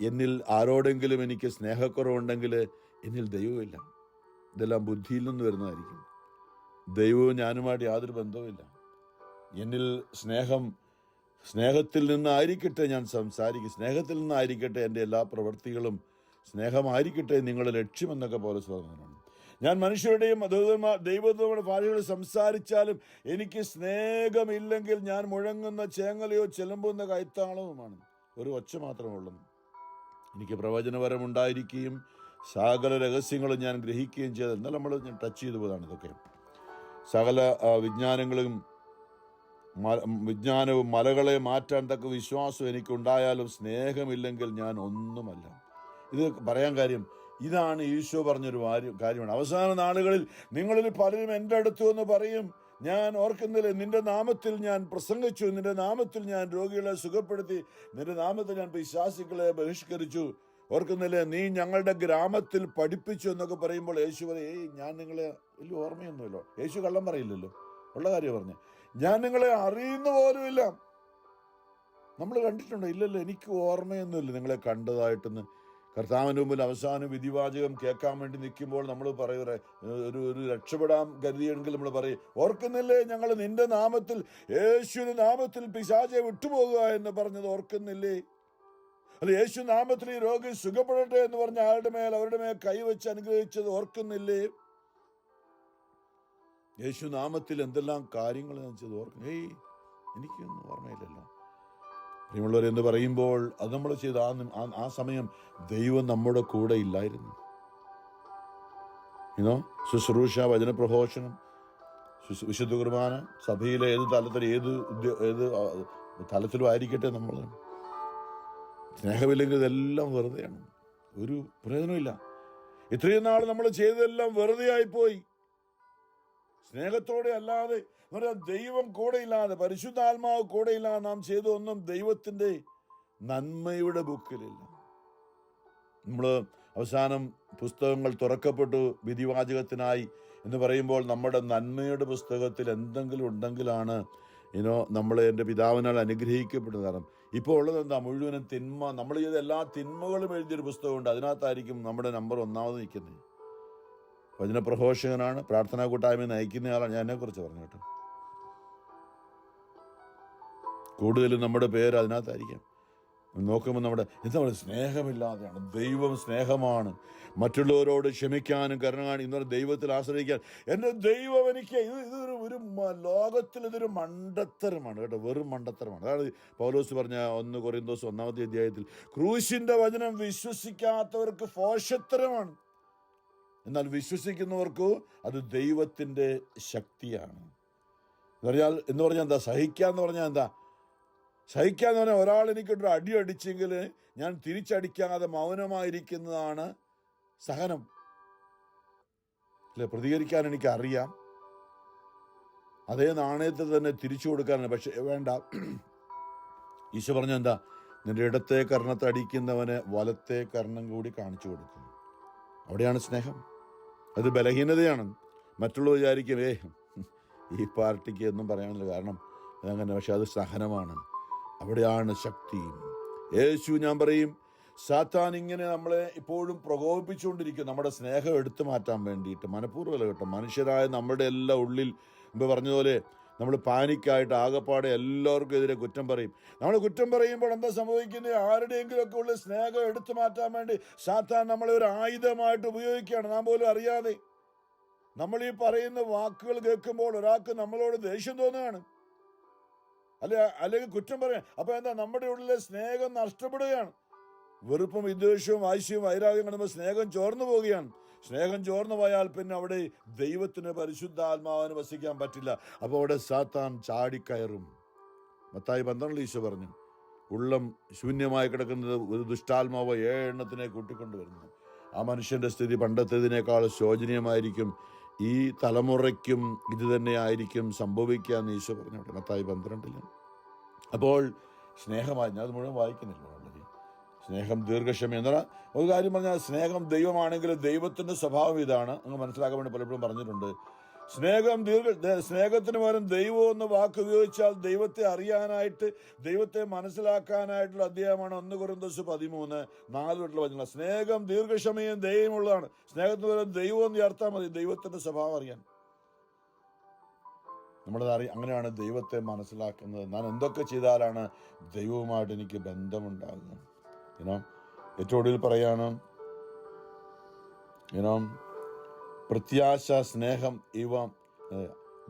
എന്നിൽ ആരോടെങ്കിലും എനിക്ക് സ്നേഹക്കുറവുണ്ടെങ്കിൽ എന്നിൽ ദൈവമില്ല. ഇതെല്ലാം ബുദ്ധിയിൽ നിന്ന് വരുന്നതായിരിക്കും. ദൈവവും ഞാനുമായിട്ട് യാതൊരു ബന്ധവുമില്ല. എന്നിൽ സ്നേഹത്തിൽ നിന്നായിരിക്കട്ടെ ഞാൻ സംസാരിക്കും, സ്നേഹത്തിൽ നിന്നായിരിക്കട്ടെ എൻ്റെ എല്ലാ പ്രവൃത്തികളും, സ്നേഹമായിരിക്കട്ടെ നിങ്ങളുടെ ലക്ഷ്യമെന്നൊക്കെ പോലെ പറഞ്ഞതാണ്. ഞാൻ മനുഷ്യരുടെയും ദൈവത്തോടെ ഭാഷകളിൽ സംസാരിച്ചാലും എനിക്ക് സ്നേഹമില്ലെങ്കിൽ ഞാൻ മുഴങ്ങുന്ന ചേങ്ങലയോ ചെലമ്പുന്ന കൈത്താളവുമാണ്, ഒരു ഒച്ച മാത്രമേ ഉള്ളൂ. എനിക്ക് പ്രവചനപരമുണ്ടായിരിക്കുകയും സകല രഹസ്യങ്ങളും ഞാൻ ഗ്രഹിക്കുകയും ചെയ്ത്, എന്നാൽ നമ്മൾ ടച്ച് ചെയ്തു പോയതാണ് ഇതൊക്കെ. സകല വിജ്ഞാനവും മലകളെ മാറ്റാൻ തക്ക വിശ്വാസം എനിക്കുണ്ടായാലും സ്നേഹമില്ലെങ്കിൽ ഞാൻ ഒന്നുമല്ല. ഇത് പറയാൻ കാര്യം, ഇതാണ് ഈശോ പറഞ്ഞൊരു കാര്യമാണ്. അവസാന നാളുകളിൽ നിങ്ങളിൽ പലരും എൻ്റെ അടുത്ത് വന്ന് പറയും, ഞാൻ ഓർക്കുന്നില്ല, നിന്റെ നാമത്തിൽ ഞാൻ പ്രസംഗിച്ചു, നിന്റെ നാമത്തിൽ ഞാൻ രോഗികളെ സുഖപ്പെടുത്തി, നിന്റെ നാമത്തിൽ ഞാൻ പിശാചുക്കളെ ബഹിഷ്കരിച്ചു, ഓർക്കുന്നില്ലേ, നീ ഞങ്ങളുടെ ഗ്രാമത്തിൽ പഠിപ്പിച്ചു എന്നൊക്കെ പറയുമ്പോൾ യേശു പറയും, ഞാൻ നിങ്ങളെ വലിയ ഓർമ്മയൊന്നുമില്ലോ. യേശു കള്ളം പറയില്ലല്ലോ, ഉള്ള കാര്യം പറഞ്ഞ്, ഞാൻ നിങ്ങളെ അറിയുന്ന പോലുമില്ല. നമ്മൾ കണ്ടിട്ടുണ്ടോ? ഇല്ലല്ലോ, എനിക്ക് ഓർമ്മയൊന്നുമില്ല നിങ്ങളെ കണ്ടതായിട്ടെന്ന്. കർത്താവിൻ്റെ മുമ്പിൽ അവസാനം വിധിവാചകം കേൾക്കാൻ വേണ്ടി നിൽക്കുമ്പോൾ നമ്മൾ പറയുക, ഒരു രക്ഷപ്പെടാൻ കരുതിയെങ്കിൽ നമ്മൾ പറയും, ഓർക്കുന്നില്ലേ ഞങ്ങൾ നിന്റെ നാമത്തിൽ, യേശുവിന്റെ നാമത്തിൽ പിശാചെ വിട്ടുപോകുക എന്ന് പറഞ്ഞത് ഓർക്കുന്നില്ലേ? അല്ല, യേശു നാമത്തിൽ ഈ രോഗി സുഖപ്പെടട്ടെ എന്ന് പറഞ്ഞ അവരുടെ മേൽ കൈവച്ച് അനുഗ്രഹിച്ചത് ഓർക്കുന്നില്ലേ? യേശു നാമത്തിൽ എന്തെല്ലാം കാര്യങ്ങൾ ഞാൻ ചെയ്ത് ഓർക്കുന്നു. എനിക്കൊന്നും ഓർമ്മയില്ലല്ലോ. പ്രിയമുള്ളവർ എന്ന് പറയുമ്പോൾ അത് നമ്മൾ ചെയ്ത ആ സമയം ദൈവം നമ്മുടെ കൂടെ ഇല്ലായിരുന്നു. ശുശ്രൂഷ, വചനപ്രഘോഷണം, വിശുദ്ധ കുർബാന, സഭയിലെ ഏത് തലത്തിൽ ഏത് തലത്തിലും ആയിരിക്കട്ടെ, നമ്മൾ സ്നേഹമില്ലെങ്കിൽ ഇതെല്ലാം വെറുതെയാണ്, ഒരു പ്രയോജനമില്ല. ഇത്രയും നാൾ നമ്മൾ ചെയ്തതെല്ലാം വെറുതെ ആയിപ്പോയി. സ്നേഹത്തോടെ അല്ലാതെ, ദൈവം കൂടെയില്ലാതെ, പരിശുദ്ധാത്മാവ് കൂടെയില്ലാതെ നാം ചെയ്തൊന്നും ദൈവത്തിൻ്റെ നന്മയുടെ ബുക്കിലില്ല. നമ്മൾ അവസാനം പുസ്തകങ്ങൾ തുറക്കപ്പെട്ടു വിധിവാചകത്തിനായി എന്ന് പറയുമ്പോൾ നമ്മുടെ നന്മയുടെ പുസ്തകത്തിൽ എന്തെങ്കിലും ഉണ്ടെങ്കിലാണ് നമ്മളെ എൻ്റെ പിതാവിനാൽ അനുഗ്രഹിക്കപ്പെടുന്നത്. കാരണം ഇപ്പോൾ ഉള്ളത് എന്താ? മുഴുവനും തിന്മ. നമ്മൾ ചെയ്ത എല്ലാ തിന്മകളും എഴുതിയൊരു പുസ്തകമുണ്ട്, അതിനകത്തായിരിക്കും നമ്മുടെ നമ്പർ ഒന്നാമത് നിൽക്കുന്നത്. വചന പ്രഘോഷകനാണ്, പ്രാർത്ഥനാ കൂട്ടായ്മ നയിക്കുന്നയാളാണ്. ഞാൻ എന്നെക്കുറിച്ച് പറഞ്ഞു കേട്ടോ. കൂടുതലും നമ്മുടെ പേര് അതിനകത്തായിരിക്കാം. നോക്കുമ്പോൾ എന്താ പറയുക? സ്നേഹമില്ലാതെയാണ്. ദൈവം സ്നേഹമാണ്. മറ്റുള്ളവരോട് ക്ഷമിക്കാനും കരുണ കാണിക്കും, ഇന്നൊരു ദൈവത്തിൽ ആശ്രയിക്കാൻ. എൻ്റെ ദൈവം എനിക്ക് ഒരു ലോകത്തിൽ ഇതൊരു മണ്ടത്തരമാണ് കേട്ടോ, വെറും മണ്ടത്തരമാണ്. അതാണ് പൗലോസ് പറഞ്ഞ 1 കൊരിന്തോസ് 1-ാമത്തെ അധ്യായത്തിൽ, ക്രൂശിന്റെ വചനം വിശ്വസിക്കാത്തവർക്ക് ഭോഷത്തരമാണ്, എന്നാൽ വിശ്വസിക്കുന്നവർക്ക് അത് ദൈവത്തിൻ്റെ ശക്തിയാണ്. എന്ന് പറഞ്ഞാൽ എന്താ? സഹിക്കാന്ന് പറഞ്ഞാൽ എന്താ? സഹിക്കാന്ന് പറഞ്ഞാൽ ഒരാൾ എനിക്കൊരു അടി അടിച്ചെങ്കിൽ ഞാൻ തിരിച്ചടിക്കാതെ മൗനമായിരിക്കുന്നതാണ് സഹനം. അല്ലെ? പ്രതികരിക്കാൻ എനിക്കറിയാം, അതേ നാണയത്തിൽ തന്നെ തിരിച്ചു കൊടുക്കാനാണ്. പക്ഷെ വേണ്ട, ഈശോ പറഞ്ഞ എന്താ? നിന്റെ ഇടത്തെ കർണത്തെ അടിക്കുന്നവന് വലത്തെ കർണം കൂടി കാണിച്ചു കൊടുക്കും. അവിടെയാണ് സ്നേഹം. അത് ബലഹീനതയാണ്. മറ്റുള്ളവർ വിചാരിക്കും ഈ പാർട്ടിക്ക് എന്നും പറയാനില്ല, കാരണം അതങ്ങനെ. പക്ഷെ അത് സഹനമാണ്. അവിടെയാണ് ശക്തി. യേശു, ഞാൻ പറയും, സാത്താൻ ഇങ്ങനെ നമ്മളെ ഇപ്പോഴും പ്രകോപിപ്പിച്ചുകൊണ്ടിരിക്കും, നമ്മുടെ സ്നേഹം എടുത്തു മാറ്റാൻ വേണ്ടിയിട്ട്. മനഃപൂർവ്വമല്ല കേട്ടോ. മനുഷ്യരായ നമ്മുടെ എല്ലാം ഉള്ളിൽ മുമ്പ് പറഞ്ഞതുപോലെ നമ്മൾ പാനിക്കായിട്ട് ആകപ്പാടെ എല്ലാവർക്കും എതിരെ കുറ്റം പറയും. നമ്മൾ കുറ്റം പറയുമ്പോൾ എന്താ സംഭവിക്കുന്നത്? ആരുടെയെങ്കിലുമൊക്കെ ഉള്ള സ്നേഹം എടുത്തു മാറ്റാൻ വേണ്ടി സാത്താൻ നമ്മളെ ഒരു ആയുധമായിട്ട് ഉപയോഗിക്കുകയാണ്, നാം പോലും അറിയാതെ. നമ്മൾ ഈ പറയുന്ന വാക്കുകൾ കേൾക്കുമ്പോൾ ഒരാൾക്ക് നമ്മളോട് ദേഷ്യം തോന്നുകയാണ്, അല്ലെങ്കിൽ കുറ്റം പറയാൻ. അപ്പൊ എന്താ? നമ്മുടെ ഉള്ളിലെ സ്നേഹം നഷ്ടപ്പെടുകയാണ്. വെറുപ്പും വിദ്വേഷവും വാശിയും വൈരാഗ്യം കാണുമ്പോൾ സ്നേഹം ചോർന്നു പോവുകയാണ്. സ്നേഹം ചോർന്നു പോയാൽ പിന്നെ അവിടെ ദൈവത്തിന്, പരിശുദ്ധാത്മാവിന് വസിക്കാൻ പറ്റില്ല. അപ്പോൾ അവിടെ സാത്താൻ ചാടിക്കയറും. മത്തായി 12 ഈശോ പറഞ്ഞു, ഉള്ളം ശൂന്യമായി കിടക്കുന്നത് ഒരു ദുഷ്ടാത്മാവ് 7 എണ്ണത്തിനെ കൂട്ടിക്കൊണ്ടുവരുന്നു. ആ മനുഷ്യന്റെ സ്ഥിതി പണ്ടത്തേതിനേക്കാൾ ശോചനീയമായിരിക്കും. ഈ തലമുറയ്ക്കും ഇത് തന്നെയായിരിക്കും സംഭവിക്കാന്ന് ഈശോ പറഞ്ഞു മത്തായി 12. അപ്പോൾ സ്നേഹമായി, ഞാൻ അത് മുഴുവൻ വായിക്കുന്നില്ല. വളരെ സ്നേഹം ദീർഘക്ഷമ എന്നാൽ ഒരു കാര്യം പറഞ്ഞാൽ, സ്നേഹം ദൈവമാണെങ്കിൽ ദൈവത്തിന്റെ സ്വഭാവം ഇതാണ്. അങ്ങ് മനസ്സിലാക്കാൻ വേണ്ടി പലപ്പോഴും പറഞ്ഞിട്ടുണ്ട്. സ്നേഹത്തിന് പകരം ദൈവം എന്ന വാക്ക് ഉപയോഗിച്ചാൽ ദൈവത്തെ അറിയാനായിട്ട്, ദൈവത്തെ മനസ്സിലാക്കാനായിട്ടുള്ള അധ്യായമാണ് 1 കൊരിന്തോസ് 13:4 വചനം. സ്നേഹം ദീർഘക്ഷമയും ദൈവമുള്ളതാണ്. സ്നേഹത്തിന് പകരം ദൈവം എന്ന് ചേർത്താൽ മതി, ദൈവത്തിന്റെ സ്വഭാവം അറിയാൻ. അങ്ങനെയാണ് ദൈവത്തെ മനസ്സിലാക്കുന്നത്. ഞാൻ എന്തൊക്കെ ചെയ്താലാണ് ദൈവവുമായിട്ട് എനിക്ക് ബന്ധമുണ്ടാകുന്നത്? ഏറ്റവും ഒടുവിൽ പറയാണ്, പ്രത്യാശ, സ്നേഹം,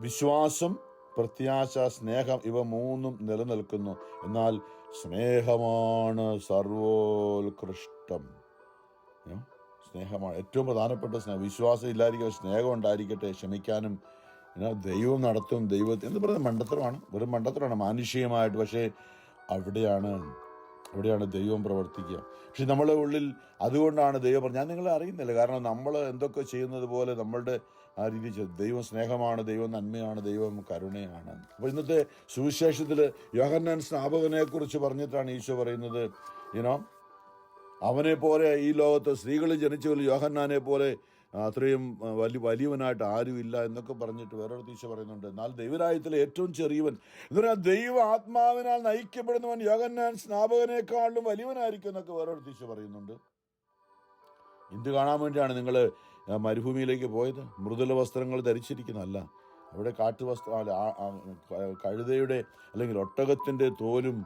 വിശ്വാസം, പ്രത്യാശ, സ്നേഹം, ഇവ 3 നിലനിൽക്കുന്നു, എന്നാൽ സ്നേഹമാണ് സർവോത്കൃഷ്ടം. സ്നേഹമാണ് ഏറ്റവും പ്രധാനപ്പെട്ട സ്നേഹം. വിശ്വാസം ഇല്ലായിരിക്കും, സ്നേഹം ഉണ്ടായിരിക്കട്ടെ. ക്ഷമിക്കാനും ദൈവം നടത്തും. ദൈവത്തെ എന്ന് പറയുന്നത് മണ്ടത്തരമാണ്, വെറും മണ്ടത്തരമാണ് മാനുഷികമായിട്ട്. പക്ഷേ അവിടെയാണ് ദൈവം പ്രവർത്തിക്കുക. പക്ഷെ നമ്മളെ ഉള്ളിൽ അതുകൊണ്ടാണ് ദൈവം പറഞ്ഞു, ഞാൻ നിങ്ങളെ അറിയുന്നില്ല. കാരണം നമ്മൾ എന്തൊക്കെ ചെയ്യുന്നത് പോലെ നമ്മളുടെ ആ രീതി ദൈവം സ്നേഹമാണ്, ദൈവം നന്മയാണ്, ദൈവം കരുണയാണ്. അപ്പോൾ ഇന്നത്തെ സുവിശേഷത്തിൽ യോഹന്നാൻ സ്നാപകനെ കുറിച്ച് പറഞ്ഞിട്ടാണ് ഈശോ പറയുന്നത്, അവനെ പോലെ ഈ ലോകത്ത് സ്ത്രീകളിൽ ജനിച്ചവരിൽ യോഹന്നാനെ പോലെ അത്രയും വലിയവനായിട്ട് ആരുമില്ല എന്നൊക്കെ പറഞ്ഞിട്ട് വേറൊരു ഈശോ പറയുന്നുണ്ട്. എന്നാൽ ദൈവരാജ്യത്തിലെ ഏറ്റവും ചെറിയവൻ എന്ന് പറഞ്ഞാൽ ദൈവ ആത്മാവിനാൽ നയിക്കപ്പെടുന്നവൻ യോഹന്നാൻ സ്നാപകനേക്കാളും വലിയവനായിരിക്കും എന്നൊക്കെ വേറൊരു ഈശോ പറയുന്നുണ്ട്. എന്ത് കാണാൻ വേണ്ടിയാണ് നിങ്ങൾ മരുഭൂമിയിലേക്ക് പോയത്? മൃദുല വസ്ത്രങ്ങൾ ധരിച്ചിരിക്കുന്നതല്ല, അവിടെ കഴുതയുടെ അല്ലെങ്കിൽ ഒട്ടകത്തിൻ്റെ തോലും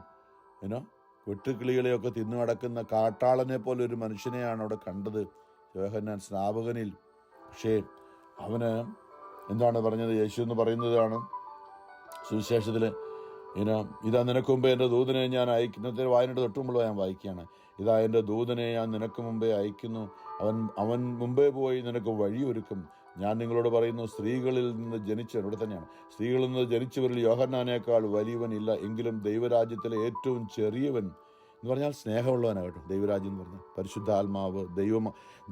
വെട്ടുക്കിളികളെയൊക്കെ തിന്നു നടക്കുന്ന കാട്ടാളനെ പോലെ ഒരു മനുഷ്യനെയാണ് അവിടെ കണ്ടത് യോഹന്നാൻ സ്നാപകനിൽ. പക്ഷേ അവന് എന്താണ് പറഞ്ഞത്? യേശു എന്ന് പറയുന്നതാണ് സുവിശേഷത്തിൽ, ഇതാ നിനക്ക് മുമ്പേ എൻ്റെ ദൂതനെ ഞാൻ അയക്കുന്നതിന് വായനയുടെ തൊട്ടുമുമ്പ് ഞാൻ വായിക്കുകയാണ്. ഇതാ എൻ്റെ ദൂതനെ ഞാൻ നിനക്ക് മുമ്പേ അയക്കുന്നു, അവൻ മുമ്പേ പോയി നിനക്ക് വഴിയൊരുക്കും. ഞാൻ നിങ്ങളോട് പറയുന്നു, സ്ത്രീകളിൽ നിന്ന് ജനിച്ചവൻ, ഇവിടെ തന്നെയാണ്, സ്ത്രീകളിൽ നിന്ന് ജനിച്ചവരിൽ യോഹന്നാനേക്കാൾ വലിയവനില്ല, എങ്കിലും ദൈവരാജ്യത്തിലെ ഏറ്റവും ചെറിയവൻ എന്ന് പറഞ്ഞാൽ സ്നേഹമുള്ളവനാണ് കേട്ടോ. ദൈവരാജ്യം എന്ന് പറഞ്ഞാൽ പരിശുദ്ധാത്മാവ്,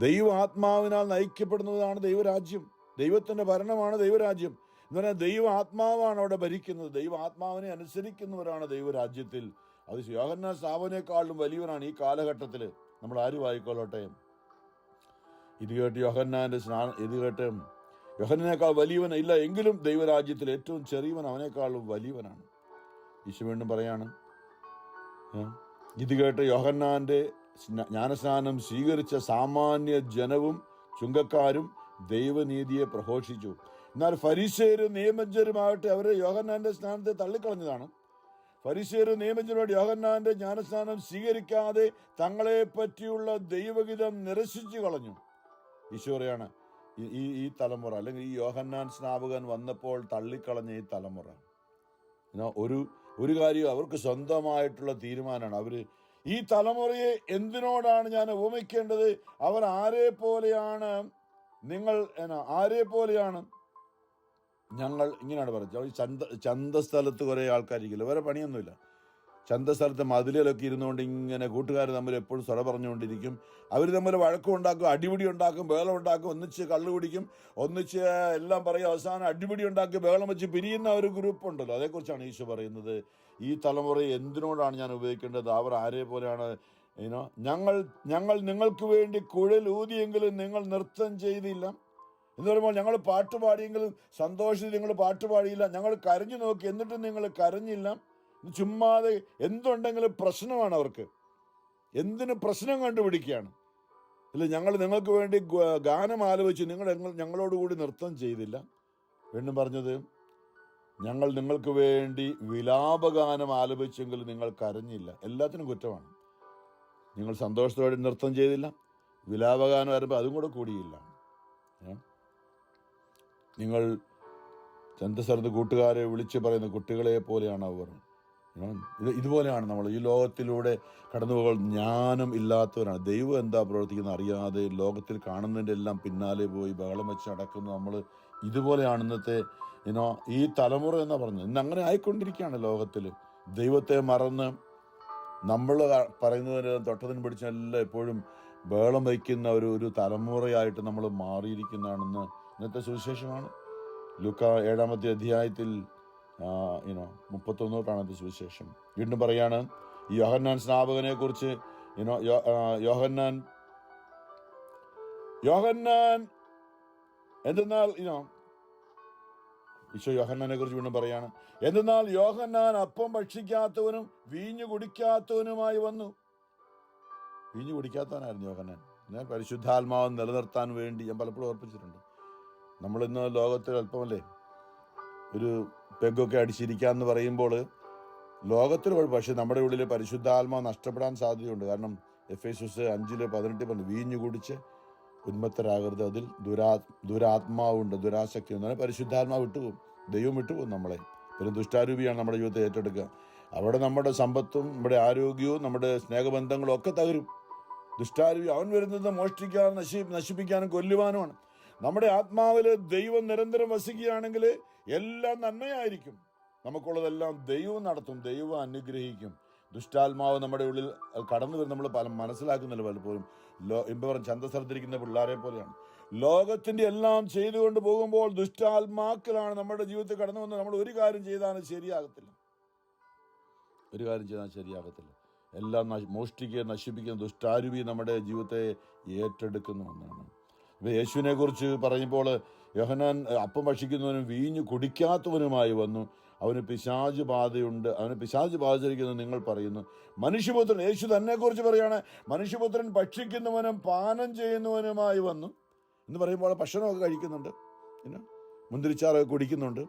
ദൈവ ആത്മാവിനാൽ നയിക്കപ്പെടുന്നതാണ് ദൈവരാജ്യം. ദൈവത്തിൻ്റെ ഭരണമാണ് ദൈവരാജ്യം എന്ന് പറഞ്ഞാൽ ദൈവ ആത്മാവാണ് അവിടെ ഭരിക്കുന്നത്. ദൈവ ആത്മാവിനെ അനുസരിക്കുന്നവരാണ് ദൈവരാജ്യത്തിൽ. അത് യോഹന്നാൻ സ്നാപകനേക്കാളും വലിയവനാണ് ഈ കാലഘട്ടത്തിൽ. നമ്മൾ ആരും ആയിക്കൊള്ളട്ടെ, ഇത് കേട്ട് യോഹന്നാനേക്കാൾ വലിയവനില്ല, എങ്കിലും ദൈവരാജ്യത്തിൽ ഏറ്റവും ചെറിയവൻ അവനേക്കാളും വലിയവനാണ്. ഈശോ വീണ്ടും പറയാണ്, ഇത് കേട്ട് യോഹന്നാന്റെ ജ്ഞാനസ്നാനം സ്വീകരിച്ച സാമാന്യ ജനവും ചുങ്കക്കാരും ദൈവനീതിയെ പ്രഘോഷിച്ചു. എന്നാൽ ഫരിസേയരും നിയമജ്ഞരുമാകട്ടെ അവരെ യോഹന്നാന്റെ സ്നാനത്തെ തള്ളിക്കളഞ്ഞതാണ്. ഫരിസേയരും നിയമജ്ഞരോട് യോഹന്നാന്റെ ജ്ഞാനസ്നാനം സ്വീകരിക്കാതെ തങ്ങളെ പറ്റിയുള്ള ദൈവഹിതം നിരസിച്ചു കളഞ്ഞു. ഈശോയാണ് ഈ തലമുറ, അല്ലെങ്കിൽ ഈ യോഹന്നാൻ സ്നാപകൻ വന്നപ്പോൾ തള്ളിക്കളഞ്ഞ ഈ തലമുറ. ഒരു കാര്യം, അവർക്ക് സ്വന്തമായിട്ടുള്ള തീരുമാനമാണ്. അവര് ഈ തലമുറയെ എന്തിനോടാണ് ഞാൻ ഉപമിക്കേണ്ടത്? അവർ ആരെ പോലെയാണ്? ആരെ പോലെയാണ് ഞങ്ങൾ? ഇങ്ങനെയാണ് പറയുന്നത്. ചന്തസ്ഥലത്ത് കുറേ ആൾക്കാരിക്കില്ല, വേറെ പണിയൊന്നുമില്ല. ചന്തസ്ഥലത്ത് മതിലൊക്കെ ഇരുന്നുകൊണ്ട് ഇങ്ങനെ കൂട്ടുകാർ തമ്മിൽ എപ്പോഴും സ്വര പറഞ്ഞുകൊണ്ടിരിക്കും. അവർ തമ്മിൽ വഴക്കമുണ്ടാക്കും, അടിപിടി ഉണ്ടാക്കും, ബഹളം ഉണ്ടാക്കും, ഒന്നിച്ച് കള്ളു കുടിക്കും, ഒന്നിച്ച് എല്ലാം പറയും. അവസാനം അടിപിടി ഉണ്ടാക്കി ബഹളം വെച്ച് പിരിയുന്ന ഒരു ഗ്രൂപ്പ് ഉണ്ടല്ലോ. അതേക്കുറിച്ചാണ് ഈശോ പറയുന്നത്. ഈ തലമുറയെ എന്തിനോടാണ് ഞാൻ ഉപയോഗിക്കേണ്ടത്? അവർ ആരെ പോലെയാണ്? ഞങ്ങൾ നിങ്ങൾക്ക് വേണ്ടി കുഴൽ ഊതിയെങ്കിലും നിങ്ങൾ നൃത്തം ചെയ്തില്ല എന്ന് പറയുമ്പോൾ, ഞങ്ങൾ പാട്ട് പാടിയെങ്കിലും സന്തോഷത്തിൽ നിങ്ങൾ പാട്ട് പാടിയില്ല. ഞങ്ങൾ കരഞ്ഞു നോക്കി എന്നിട്ടും നിങ്ങൾ കരഞ്ഞില്ല. ചുമ്മാതെ എന്തുണ്ടെങ്കിലും പ്രശ്നമാണ് അവർക്ക്. എന്തിന് പ്രശ്നം കണ്ടുപിടിക്കുകയാണ്. ഇല്ല, ഞങ്ങൾ നിങ്ങൾക്ക് വേണ്ടി ഗാനം ആലോചിച്ചു, ഞങ്ങളോടുകൂടി നൃത്തം ചെയ്തില്ല. വീണ്ടും പറഞ്ഞത്, ഞങ്ങൾ നിങ്ങൾക്ക് വേണ്ടി വിലാപഗാനം ആലപിച്ചെങ്കിൽ നിങ്ങൾ കരഞ്ഞില്ല. എല്ലാത്തിനും കുറ്റമാണ്. നിങ്ങൾ സന്തോഷത്തോടെ നൃത്തം ചെയ്തില്ല, വിലാപഗാനം വരുമ്പോൾ അതും കൂടെ കൂടിയില്ല. നിങ്ങൾ ചന്തസ്ഥലത്ത് കൂട്ടുകാരെ വിളിച്ച് പറയുന്ന കുട്ടികളെ പോലെയാണ് അവർ. ഇതുപോലെയാണ് നമ്മൾ ഈ ലോകത്തിലൂടെ കടന്നു പോകുമ്പോൾ ജ്ഞാനം ഇല്ലാത്തവരാണ്. ദൈവം എന്താ പ്രവർത്തിക്കുന്നത് അറിയാതെ ലോകത്തിൽ കാണുന്നതിൻ്റെ എല്ലാം പിന്നാലെ പോയി ബഹളം വെച്ച് നടക്കുന്നു നമ്മൾ. ഇതുപോലെയാണ് ഇന്നത്തെ ഈ തലമുറ എന്നാ പറഞ്ഞത്. ഇന്ന് അങ്ങനെ ആയിക്കൊണ്ടിരിക്കുകയാണ് ലോകത്തിൽ. ദൈവത്തെ മറന്ന് നമ്മൾ പറയുന്നതിന് തൊട്ടതിന് പിടിച്ചെല്ലാം എപ്പോഴും ബഹളം വയ്ക്കുന്ന ഒരു തലമുറയായിട്ട് നമ്മൾ മാറിയിരിക്കുന്നതാണെന്ന് ഇന്നത്തെ സുവിശേഷമാണ്. ലൂക്ക 7-ാമത്തെ അധ്യായത്തിൽ 31 സുവിശേഷം. വീണ്ടും പറയാണ് ഈ യോഹന്നാൻ സ്നാപകനെ കുറിച്ച്. യോഹന്നാൻ എന്തെന്നാൽ ഈശോ യോഹന്നാനെ കുറിച്ച് വീണ്ടും പറയാണ്, എന്തെന്നാൽ യോഹന്നാൻ അപ്പം ഭക്ഷിക്കാത്തവനും വീഞ്ഞു കുടിക്കാത്തവനുമായി വന്നു. വീഞ്ഞു കുടിക്കാത്തവനായിരുന്നു യോഹന്നാൻ. ഞാൻ പരിശുദ്ധാത്മാവ് നിലനിർത്താൻ വേണ്ടി ഞാൻ പലപ്പോഴും ഓർപ്പിച്ചിട്ടുണ്ട്. നമ്മളിന്ന് ലോകത്തിൽ അല്പമല്ലേ ഒരു പെഗൊക്കെ അടിച്ചിരിക്കാന്ന് പറയുമ്പോൾ ലോകത്തിൽ കുഴപ്പം. പക്ഷെ നമ്മുടെ ഉള്ളിൽ പരിശുദ്ധാത്മാവ് നഷ്ടപ്പെടാൻ സാധ്യതയുണ്ട്. കാരണം എഫേസ്യസ് 5:18 പറഞ്ഞു, വീഞ്ഞു കുടിച്ച് ഉന്മത്തരാകരുത്, അതിൽ ദുരാത്മാവുണ്ട്, ദുരാശക്തി ഉണ്ട്. പരിശുദ്ധാത്മാവ് വിട്ടുപോകും, ദൈവം വിട്ടുപോകും നമ്മളെ. പിന്നെ ദുഷ്ടാരൂപിയാണ് നമ്മുടെ ജീവിതത്തെ ഏറ്റെടുക്കുക. അവിടെ നമ്മുടെ സമ്പത്തും നമ്മുടെ ആരോഗ്യവും നമ്മുടെ സ്നേഹബന്ധങ്ങളും ഒക്കെ തകരും. ദുഷ്ടാരൂപി അവൻ വരുന്നത് മോഷ്ടിക്കാനും നശിപ്പിക്കാനും കൊല്ലുവാനുമാണ്. നമ്മുടെ ആത്മാവിൽ ദൈവം നിരന്തരം വസിക്കുകയാണെങ്കിൽ എല്ലാം നന്മയായിരിക്കും. നമുക്കുള്ളതെല്ലാം ദൈവം നടത്തും, ദൈവം അനുഗ്രഹിക്കും. ദുഷ്ടാത്മാവ് നമ്മുടെ ഉള്ളിൽ കടന്നു വരും. നമ്മൾ മനസ്സിലാക്കുന്നില്ല പലപ്പോഴും. ചന്തസ്ഥലത്തിരിക്കുന്ന പിള്ളേരെ പോലെയാണ്. ലോകത്തിന്റെ എല്ലാം ചെയ്തുകൊണ്ട് പോകുമ്പോൾ ദുഷ്ടാത്മാക്കളാണ് നമ്മുടെ ജീവിതത്തിൽ കടന്നു വന്ന് നമ്മൾ ഒരു കാര്യം ചെയ്താലും ശരിയാകത്തില്ല. എല്ലാം മോഷ്ടിക്കുക, നശിപ്പിക്കുന്ന ദുഷ്ടാരൂപി നമ്മുടെ ജീവിതത്തെ ഏറ്റെടുക്കുന്ന ഒന്നാണ്. ഇപ്പം യേശുവിനെ കുറിച്ച് പറയുമ്പോൾ, യോഹന്നാൻ അപ്പം ഭക്ഷിക്കുന്നവനും വീഞ്ഞു കുടിക്കാത്തവനുമായി വന്നു, അവന് പിശാച് ബാധയുണ്ട്, അവന് പിശാച് ബാധിച്ചിരിക്കുന്നു നിങ്ങൾ പറയുന്നു. മനുഷ്യപുത്രൻ, യേശു തന്നെ കുറിച്ച് പറയാണ്, മനുഷ്യപുത്രൻ ഭക്ഷിക്കുന്നവനും പാനം ചെയ്യുന്നവനുമായി വന്നു എന്ന് പറയുമ്പോൾ ഭക്ഷണമൊക്കെ കഴിക്കുന്നുണ്ട്, പിന്നെ മുന്തിരിച്ചാറൊക്കെ കുടിക്കുന്നുണ്ട്.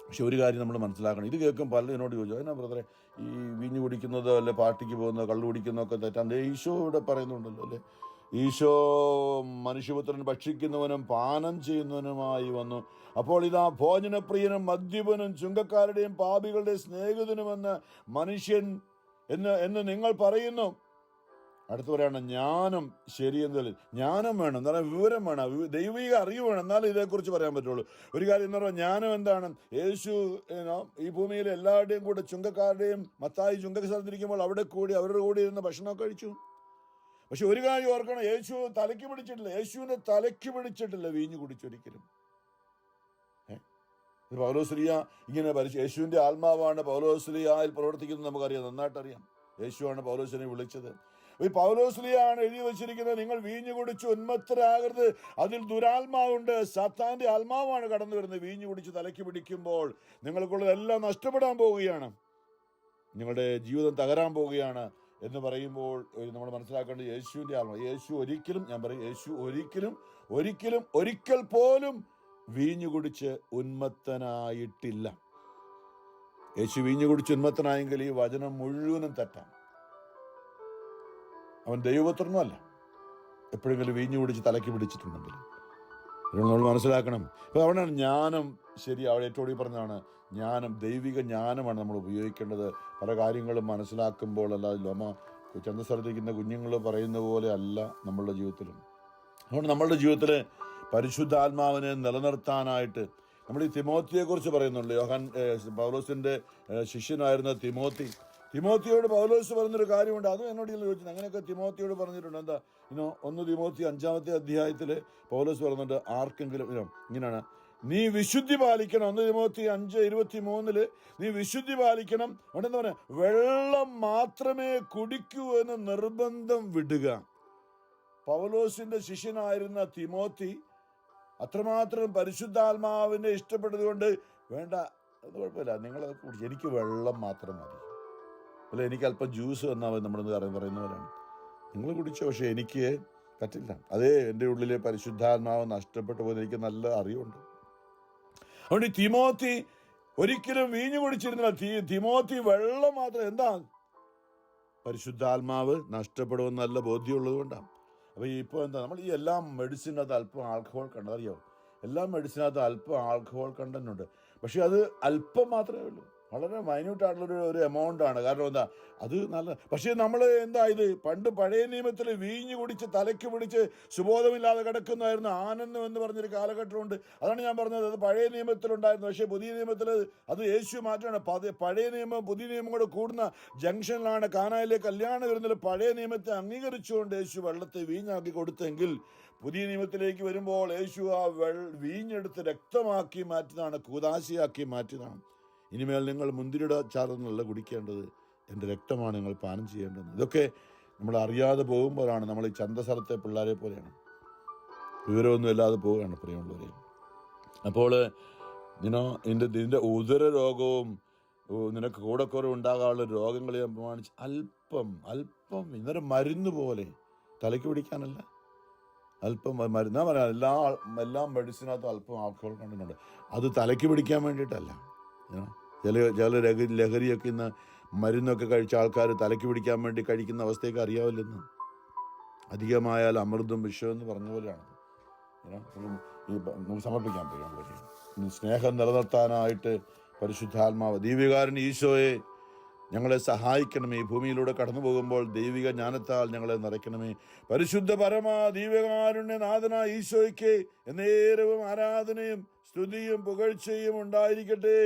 പക്ഷെ ഒരു കാര്യം നമ്മൾ മനസ്സിലാക്കണം. ഇത് കേൾക്കും പലരും എന്നോട് ചോദിച്ചു, എന്നാ ബ്രദറെ ഈ വീഞ്ഞു കുടിക്കുന്നതോ അല്ലെ പാർട്ടിക്ക് പോകുന്നതോ കള്ളു കുടിക്കുന്നതൊക്കെ തെറ്റാണ്. ഈശോ ഇവിടെ പറയുന്നുണ്ടല്ലോ അല്ലേ, ഈശോ മനുഷ്യപുത്രൻ ഭക്ഷിക്കുന്നവനും പാനം ചെയ്യുന്നവനുമായി വന്നു. അപ്പോൾ ഇതാ ഭോജനപ്രിയനും മദ്യപനും ചുങ്കക്കാരുടെയും പാപികളുടെ സ്നേഹിതനുമെന്ന് മനുഷ്യൻ എന്ന് നിങ്ങൾ പറയുന്നു. അടുത്ത് പറയാണ്, ജ്ഞാനം ശരിയെന്നല്ല, ജ്ഞാനം വേണം, എന്താ പറയുക, വിവരം വേണം, ദൈവിക അറിവ് വേണം, എന്നാലും ഇതേക്കുറിച്ച് പറയാൻ പറ്റുള്ളൂ. ഒരു കാര്യം എന്ന് പറഞ്ഞാൽ ജ്ഞാനം എന്താണ്? യേശു ഈ ഭൂമിയിലെ എല്ലാവരുടെയും കൂടെ ചുങ്കക്കാരുടെയും മത്തായി ചുങ്കക്ക് സ്ഥലത്തിരിക്കുമ്പോൾ അവിടെ കൂടി അവരുടെ കൂടി ഇരുന്ന് ഭക്ഷണം കഴിച്ചു. പക്ഷെ ഒരു കാര്യം ഓർക്കണം, യേശുവിന്റെ തലയ്ക്ക് പിടിച്ചിട്ടില്ല വീഞ്ഞു കുടിച്ചൊരിക്കലും. പൗലോസ്ലീഹ ഇങ്ങനെ യേശുവിന്റെ ആത്മാവാണ് പൗലോസ്ലീഹയിൽ പ്രവർത്തിക്കുന്നത് നമുക്കറിയാം, നന്നായിട്ടറിയാം. യേശുവാണ് പൗലോസിനെ വിളിച്ചത്. ഈ പൗലോസ്ലീഹയാണ് എഴുതി വെച്ചിരിക്കുന്നത്, നിങ്ങൾ വീഞ്ഞു കുടിച്ച് ഉന്മത്തരാകരുത്, അതിൽ ദുരാത്മാവുണ്ട്, സാത്താന്റെ ആത്മാവാണ് കടന്നു വരുന്നത്. വീഞ്ഞു കുടിച്ച് തലയ്ക്ക് പിടിക്കുമ്പോൾ നിങ്ങൾക്കുള്ളതെല്ലാം നഷ്ടപ്പെടാൻ പോവുകയാണ്. നിങ്ങളുടെ ജീവിതം തകരാൻ പോവുകയാണ് എന്ന് പറയുമ്പോൾ നമ്മൾ മനസ്സിലാക്കേണ്ടത് യേശുവിൻ്റെ ആത്മാവ്. യേശു ഒരിക്കലും, ഞാൻ പറയും, യേശു ഒരിക്കൽ പോലും വീഞ്ഞു കുടിച്ച് ഉന്മത്തനായിട്ടില്ല. യേശു വീഞ്ഞു കുടിച്ച് ഉന്മത്തനായെങ്കിൽ ഈ വചനം മുഴുവനും തെറ്റാം. അവൻ ദൈവപുത്രനുമല്ല. എപ്പോഴെങ്കിലും വീഞ്ഞു കുടിച്ച് തലയ്ക്ക് പിടിച്ചിട്ടുണ്ടെങ്കിൽ നമ്മൾ മനസ്സിലാക്കണം. അപ്പോൾ അവിടെയാണ് ജ്ഞാനം. ശരി, അവിടെ ഏറ്റവും കൂടി പറഞ്ഞതാണ് ജ്ഞാനം, ദൈവിക ജ്ഞാനമാണ് നമ്മൾ ഉപയോഗിക്കേണ്ടത്. പല കാര്യങ്ങളും മനസ്സിലാക്കുമ്പോൾ അല്ല, ചന്തസ്ഥലത്തിരിക്കുന്ന കുഞ്ഞുങ്ങൾ പറയുന്ന പോലെ അല്ല നമ്മളുടെ ജീവിതത്തിലും. അതുകൊണ്ട് നമ്മളുടെ ജീവിതത്തിൽ പരിശുദ്ധാത്മാവിനെ നിലനിർത്താനായിട്ട് നമ്മൾ ഈ തിമോത്തിയെക്കുറിച്ച് പറയുന്നുണ്ട്. പൗലോസിന്റെ ശിഷ്യനായിരുന്ന തിമോത്തിയോട് പൗലോസ് പറഞ്ഞൊരു കാര്യമുണ്ട്. അതും എന്നോട് ചോദിച്ചത്, അങ്ങനെയൊക്കെ തിമോത്തിയോട് പറഞ്ഞിട്ടുണ്ട്. എന്താ 1 തിമോത്തി 5-ാമത്തെ അധ്യായത്തിൽ പൗലോസ് പറയുന്നുണ്ട്, ആർക്കെങ്കിലും ഇങ്ങനെയാണ്, നീ വിശുദ്ധി പാലിക്കണം. 1 തിമോത്തി 5:23 നീ വിശുദ്ധി പാലിക്കണം. അവിടെ എന്താ പറയുക, വെള്ളം മാത്രമേ കുടിക്കൂ എന്ന് നിർബന്ധം വിടുക. പൗലോസിന്റെ ശിഷ്യനായിരുന്ന തിമോത്തി അത്രമാത്രം പരിശുദ്ധാത്മാവിനെ ഇഷ്ടപ്പെട്ടത് കൊണ്ട്, വേണ്ട, അത് കുഴപ്പമില്ല, നിങ്ങളത് കുടിച്ച്, എനിക്ക് വെള്ളം മാത്രം മതി, അല്ല എനിക്ക് അല്പം ജ്യൂസ് തന്നാൽ മതി, നമ്മളെന്ന് പറയുന്നവരാണ്. നിങ്ങൾ കുടിച്ചോ, പക്ഷെ എനിക്ക് പറ്റില്ല. അതേ എൻ്റെ ഉള്ളിലെ പരിശുദ്ധാത്മാവ് നഷ്ടപ്പെട്ടു പോയത് എനിക്ക് നല്ല അറിവുണ്ട്. അതുകൊണ്ട് തിമോത്തി ഒരിക്കലും വീഞ്ഞു കുടിച്ചിരുന്നില്ല. തിമോത്തി വെള്ളം മാത്രം. എന്താ, പരിശുദ്ധാത്മാവ് നഷ്ടപ്പെടുമെന്ന് നല്ല ബോധ്യമുള്ളത് കൊണ്ടാണ്. അപ്പോൾ ഇപ്പോൾ എന്താ, നമ്മൾ ഈ എല്ലാ മെഡിസിനകത്ത് അല്പം ആൽക്കഹോൾ കണ്ടത് അറിയാമോ? എല്ലാ മെഡിസിനകത്ത് അല്പം ആൽക്കഹോൾ കണ്ടന്റ് ഉണ്ട്. പക്ഷെ അത് അല്പം മാത്രമേ ഉള്ളൂ, വളരെ മൈന്യൂട്ടായിട്ടുള്ളൊരു എമൗണ്ട് ആണ്. കാരണം എന്താ, അത് നല്ല. പക്ഷേ നമ്മൾ എന്താ, ഇത് പണ്ട് പഴയ നിയമത്തിൽ വീഞ്ഞു കുടിച്ച് തലയ്ക്ക് പിടിച്ച് സുബോധമില്ലാതെ കിടക്കുന്നതായിരുന്നു ആനന്ദം എന്ന് പറഞ്ഞൊരു കാലഘട്ടമുണ്ട്. അതാണ് ഞാൻ പറഞ്ഞത്, അത് പഴയ നിയമത്തിലുണ്ടായിരുന്നു. പക്ഷേ പുതിയ നിയമത്തിൽ അത് യേശു മാറ്റമാണ്. പഴയ നിയമം പുതിയ നിയമം കൂടെ കൂടുന്ന ജംഗ്ഷനിലാണ് കാനായിലെ കല്യാണ വിരുന്നിൽ പഴയ നിയമത്തെ അംഗീകരിച്ചുകൊണ്ട് യേശു വെള്ളത്തെ വീഞ്ഞാക്കി കൊടുത്തെങ്കിൽ, പുതിയ നിയമത്തിലേക്ക് വരുമ്പോൾ യേശു ആ വീഞ്ഞെടുത്ത് രക്തമാക്കി മാറ്റിയതാണ്, കൂദാശയാക്കി മാറ്റിയതാണ്. ഇനിമേൽ നിങ്ങൾ മുന്തിരിയുടെ ചാറൊന്നുമല്ല കുടിക്കേണ്ടത്, എൻ്റെ രക്തമാണ് നിങ്ങൾ പാനം ചെയ്യേണ്ടത്. ഇതൊക്കെ നമ്മൾ അറിയാതെ പോകുമ്പോഴാണ് നമ്മൾ ഈ ചന്തസ്ഥലത്തെ പിള്ളേരെ പോലെയാണ്, വിവരമൊന്നും ഇല്ലാതെ പോവുകയാണ് പ്രിയമുള്ളവരെ. അപ്പോൾ നിന്റെ ഉദര രോഗവും നിനക്ക് കൂടെക്കുറവ് ഉണ്ടാകാനുള്ള രോഗങ്ങളെ പ്രമാണിച്ച് അല്പം ഇന്നൊരു മരുന്ന് പോലെ, തലയ്ക്ക് പിടിക്കാനല്ല, അല്പം മരുന്ന്. ഞാൻ പറയാം, എല്ലാ മെഡിസിനകത്തും അല്പം ആൽക്കഹോൾ കണ്ടിട്ടുണ്ട്. അത് തലയ്ക്ക് പിടിക്കാൻ വേണ്ടിയിട്ടല്ല. ചില ലഹരിയൊക്കെ ഇന്ന് മരുന്നൊക്കെ കഴിച്ച ആൾക്കാർ തലയ്ക്ക് പിടിക്കാൻ വേണ്ടി കഴിക്കുന്ന അവസ്ഥയൊക്കെ അറിയാവില്ലെന്ന്. അധികമായാൽ അമൃതും വിഷം എന്ന് പറഞ്ഞ പോലെയാണ്. നമുക്ക് സമർപ്പിക്കാൻ പറ്റും. സ്നേഹം നിലനിർത്താനായിട്ട് പരിശുദ്ധാത്മാവ്, ദൈവികാരൻ ഈശോയെ ഞങ്ങളെ സഹായിക്കണമേ. ഈ ഭൂമിയിലൂടെ കടന്നു പോകുമ്പോൾ ദൈവിക ജ്ഞാനത്താൽ ഞങ്ങളെ നിറയ്ക്കണമേ. പരിശുദ്ധ പരമാ ദൈവികാരുണ്യ നാഥനായ ഈശോയ്ക്ക് എന്നേരവും ആരാധനയും സ്തുതിയും പുകഴ്ചയും ഉണ്ടായിരിക്കട്ടെ.